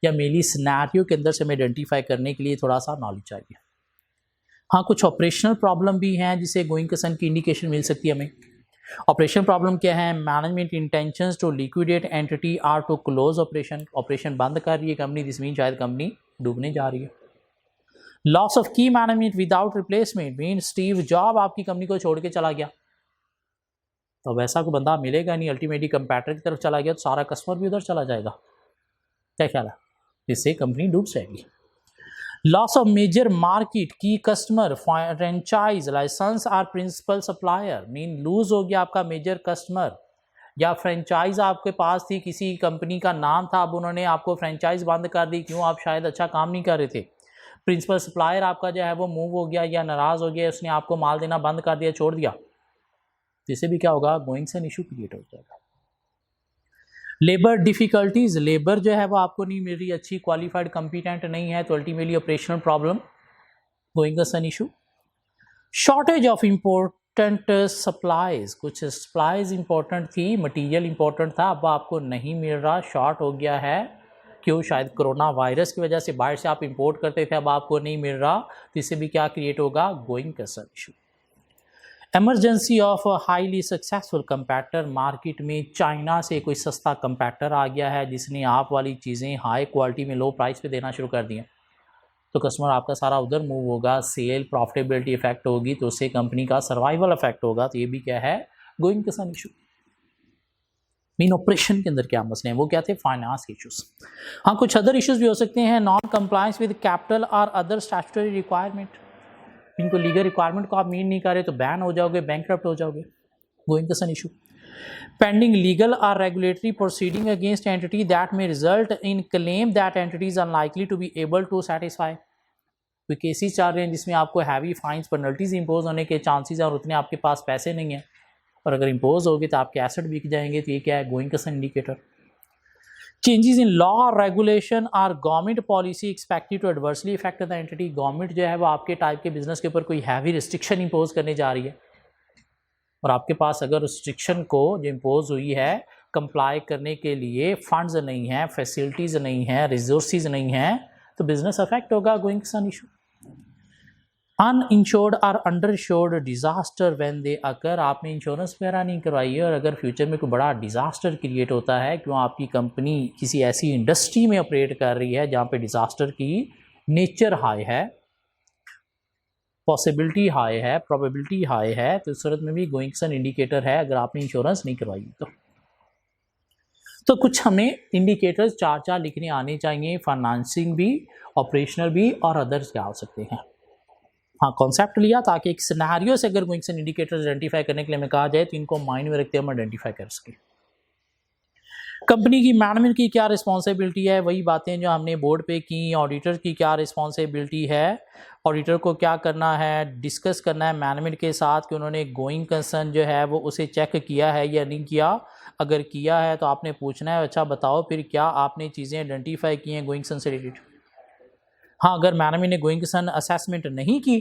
या मेनली सिनेरियो के अंदर से हमें आइडेंटिफाई करने के लिए थोड़ा सा नॉलेज चाहिए। हाँ, कुछ ऑपरेशनल प्रॉब्लम भी हैं जिसे गोइंग कंसर्न की इंडिकेशन मिल सकती है हमें। ऑपरेशन प्रॉब्लम क्या है, management intentions to liquidate entity or to close operation, operation बंद कर रही है कंपनी, जिसमें शायद कंपनी डूबने जा रही है। लॉस ऑफ की management without replacement, mean Steve job आपकी कंपनी को छोड़ के चला गया, तो वैसा कोई बंदा मिलेगा नहीं, अल्टीमेटली कंपैटर की तरफ चला गया, तो सारा कस्टमर भी उधर चला जाएगा। क्या ख्याल है, इससे कंपनी डूब जाएगी। Loss of major market key customer franchise licence or principal supplier, mean lose हो गया आपका मेजर कस्टमर, या फ्रेंचाइज आपके पास थी, किसी कंपनी का नाम था, अब उन्होंने आपको फ्रेंचाइज बंद कर दी, क्यों? आप शायद अच्छा काम नहीं कर रहे थे। प्रिंसिपल सप्लायर आपका जो है वो मूव हो गया या नाराज़ हो गया, उसने आपको माल देना बंद कर दिया, छोड़ दिया, जिससे भी क्या होगा, गोइंग सन इशू क्रिएट हो जाएगा। लेबर डिफिकल्टीज, लेबर जो है वो आपको नहीं मिल रही, अच्छी क्वालिफाइड कंपिटेंट नहीं है, तो ultimately operational problem, going sun issue. Shortage of important supplies, कुछ सप्लाईज इंपॉर्टेंट थी, मटेरियल इंपॉर्टेंट था, अब आपको नहीं मिल रहा, शॉर्ट हो गया है, क्यों? शायद कोरोना वायरस की वजह से बाहर से आप इंपोर्ट करते थे, अब आपको नहीं मिल रहा, तो इससे भी क्या क्रिएट होगा, going concern issue. Emergency of highly successful competitor, market में चाइना से कोई सस्ता कंपैटर आ गया है जिसने आप वाली चीज़ें हाई क्वालिटी में लो प्राइस पे देना शुरू कर दी हैं, तो कस्टमर आपका सारा उधर मूव होगा, सेल प्रॉफिटेबिलिटी इफेक्ट होगी, तो उससे कंपनी का सर्वाइवल इफेक्ट होगा, तो ये भी क्या है, going concern issue. Mean operation के अंदर क्या मसले हैं, वो क्या थे, फाइनेंस इश्यूज। हाँ, कुछ अदर इश्यूज भी हो सकते हैं, नॉन कंप्लायंस विद कैपिटल और अदर स्टैट्यूटरी रिक्वायरमेंट, इनको लीगल रिक्वायरमेंट को आप मीट नहीं कर रहे तो बैन हो जाओगे, बैंकरप्ट हो जाओगे, going concern issue. Pending legal और regulatory proceeding against entity that में result in claim that entity is unlikely to be able to satisfy, कोई केसेस चल रहे हैं जिसमें आपको हैवी फाइन्स पेनल्टीज इंपोज होने के चांसेस हैं और उतने आपके पास पैसे नहीं हैं, और अगर इंपोज होगे तो आपके एसेट बिक जाएंगे, तो ये क्या है, going concern indicator. Changes in law regulation और government policy expected to adversely affect the entity, government जो है वो आपके टाइप के बिजनेस के ऊपर कोई हैवी रिस्ट्रिक्शन इंपोज करने जा रही है, और आपके पास अगर रिस्ट्रिक्शन को जो इम्पोज हुई है कंप्लाई करने के लिए फंड्स नहीं हैं, फैसिलिटीज़ नहीं हैं, रिसोर्सेज नहीं हैं, तो बिजनेस अफेक्ट होगा, गोइंग कंसर्न इशू। अनइंश्योर्ड और under insured disaster when they occur, आपने इंश्योरेंस वगैरह नहीं करवाई है और अगर फ्यूचर में कोई बड़ा डिजास्टर क्रिएट होता है, क्यों? आपकी कंपनी किसी ऐसी इंडस्ट्री में ऑपरेट कर रही है जहाँ पे डिजास्टर की नेचर हाई है, पॉसिबिलिटी हाई है, प्रोबेबिलिटी हाई है, तो इस सूरत में भी गोइंग कंसर्न इंडिकेटर है अगर आपने इंश्योरेंस नहीं करवाई तो कुछ हमें इंडिकेटर्स चार चार लिखने आने चाहिए, फाइनेंसिंग भी, ऑपरेशनल भी, और अदर्स क्या हो सकते हैं। हाँ, कॉन्सेप्ट लिया ताकि एक सिनेरियो से अगर गोइंग कंसर्न इंडिकेटर्स आइडेंटिफाई करने के लिए हमें कहा जाए तो इनको माइंड में रखते हम आइडेंटिफाई कर सकें। कंपनी की मैनेजमेंट की क्या रिस्पॉन्सिबिलिटी है, वही बातें जो हमने बोर्ड पे की। ऑडिटर की क्या रिस्पॉन्सिबिलिटी है, ऑडिटर को क्या करना है, डिस्कस करना है मैनेजमेंट के साथ कि उन्होंने गोइंग कंसर्न जो है वो उसे चेक किया है या नहीं किया, अगर किया है तो आपने पूछना है अच्छा बताओ फिर क्या आपने चीज़ें आइडेंटिफाई की हैं गोइंग कंसर्न से रिलेटेड। हाँ, अगर मैनेजमेंट ने गोइंग कंसर्न असेसमेंट नहीं की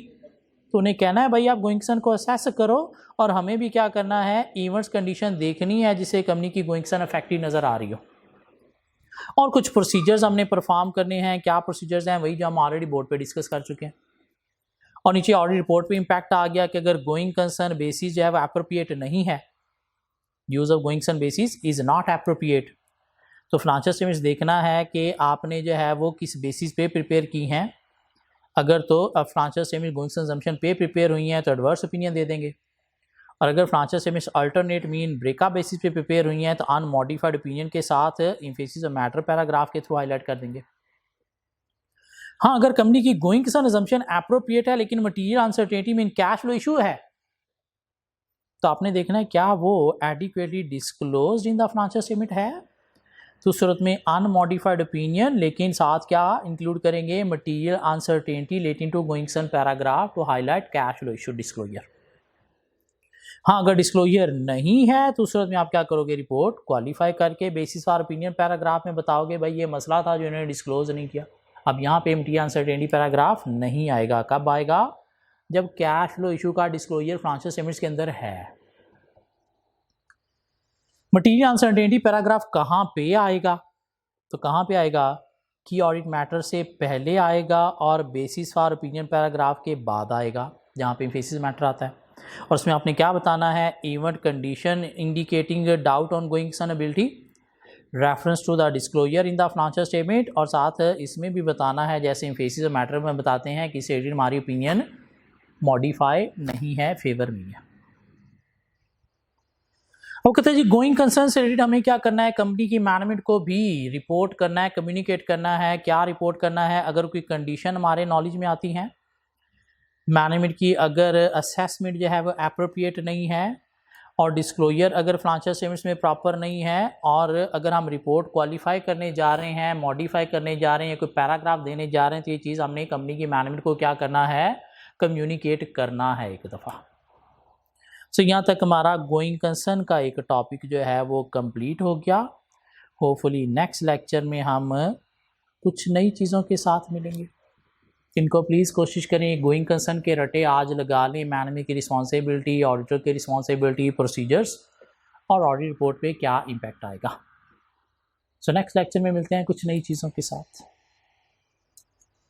तो उन्हें कहना है भाई आप गोइंग कंसर्न को असेस करो, और हमें भी क्या करना है, इवेंट्स कंडीशन देखनी है जिससे कंपनी की गोइंग कंसर्न इफेक्टिव नज़र आ रही हो, और कुछ प्रोसीजर्स हमने परफॉर्म करने हैं। क्या प्रोसीजर्स हैं, वही जो हम ऑलरेडी बोर्ड पे डिस्कस कर चुके हैं। और नीचे ऑडिट रिपोर्ट पे इम्पैक्ट आ गया कि अगर गोइंग कंसर्न बेसिस जो है वो एप्रोप्रिएट नहीं है, use of going concern basis is not appropriate, तो फाइनेंशियल स्टेटमेंट्स देखना है कि आपने जो है वो किस बेसिस पे प्रिपेयर की हैं। अगर तो financial statement going concern assumption पे प्रिपेयर हुई हैं तो एडवर्स ओपिनियन दे देंगे, और अगर financial statements alternate mean breakup basis पे प्रिपेयर हुई हैं तो अनमॉडिफाइड ओपिनियन के साथ एम्फेसिस ऑफ मैटर पैराग्राफ के थ्रू हाईलाइट कर देंगे। हाँ, अगर कंपनी की गोइंग कंसर्न असम्पशन एप्रोप्रिएट है लेकिन material uncertainty mean cash flow issue है, तो आपने देखना है क्या वो adequately disclosed in the financial statement है, तो उस सूरत में अनमॉडिफाइड ओपिनियन, लेकिन साथ क्या इंक्लूड करेंगे, material uncertainty relating to going concern paragraph to highlight cash flow issue disclosure. हाँ, अगर डिस्क्लोजर नहीं है तो उस सूरत में आप क्या करोगे, रिपोर्ट क्वालिफाई करके बेसिस फॉर ओपिनियन पैराग्राफ में बताओगे भाई ये मसला था जो इन्होंने डिस्क्लोज नहीं किया। अब यहाँ पे मटीरियल अनसर्टेनिटी पैराग्राफ नहीं आएगा, कब आएगा, जब कैश फ्लो इशू का डिस्क्लोजर फाइनेंशियल स्टेटमेंट्स के अंदर है। मटीरियल अनसर्टेनिटी पैराग्राफ कहाँ पे आएगा, तो कहाँ पे आएगा, की ऑडिट मैटर से पहले आएगा और बेसिस फॉर ओपिनियन पैराग्राफ के बाद आएगा, जहाँ पे एम्फेसिस मैटर आता है, और उसमें आपने क्या बताना है, event condition indicating doubt on going concern ability, reference to the disclosure in the financial statement, और साथ इसमें भी बताना है जैसे एम्फेसिस मैटर में बताते हैं कि सेटेड हमारी ओपिनियन मॉडिफाई नहीं है, फेवर नहीं है। वो कहते हैं जी गोइंग कंसर्न से रिलेटेड हमें क्या करना है, कंपनी की मैनेजमेंट को भी रिपोर्ट करना है, कम्युनिकेट करना है। क्या रिपोर्ट करना है? अगर कोई कंडीशन हमारे नॉलेज में आती है मैनेजमेंट की, अगर असेसमेंट जो है वो अप्रोप्रिएट नहीं है और डिस्क्लोजर अगर फाइनेंशियल स्टेटमेंट्स में प्रॉपर नहीं है, और अगर हम रिपोर्ट क्वालिफाई करने जा रहे हैं, मॉडिफाई करने जा रहे हैं, कोई पैराग्राफ देने जा रहे हैं, तो ये चीज़ हमने कंपनी की मैनेजमेंट को क्या करना है, कम्युनिकेट करना है एक दफ़ा। सो यहाँ तक हमारा गोइंग कंसर्न का एक टॉपिक जो है वो कंप्लीट हो गया। होपफुली नेक्स्ट लेक्चर में हम कुछ नई चीज़ों के साथ मिलेंगे। इनको प्लीज़ कोशिश करें गोइंग कंसर्न के रटे आज लगा लें, मैनेजमेंट की रिस्पॉन्सिबिलिटी, ऑडिटर की रिस्पॉन्सिबिलिटी, प्रोसीजर्स और ऑडिट रिपोर्ट पे क्या इम्पैक्ट आएगा। सो नेक्स्ट लेक्चर में मिलते हैं कुछ नई चीज़ों के साथ।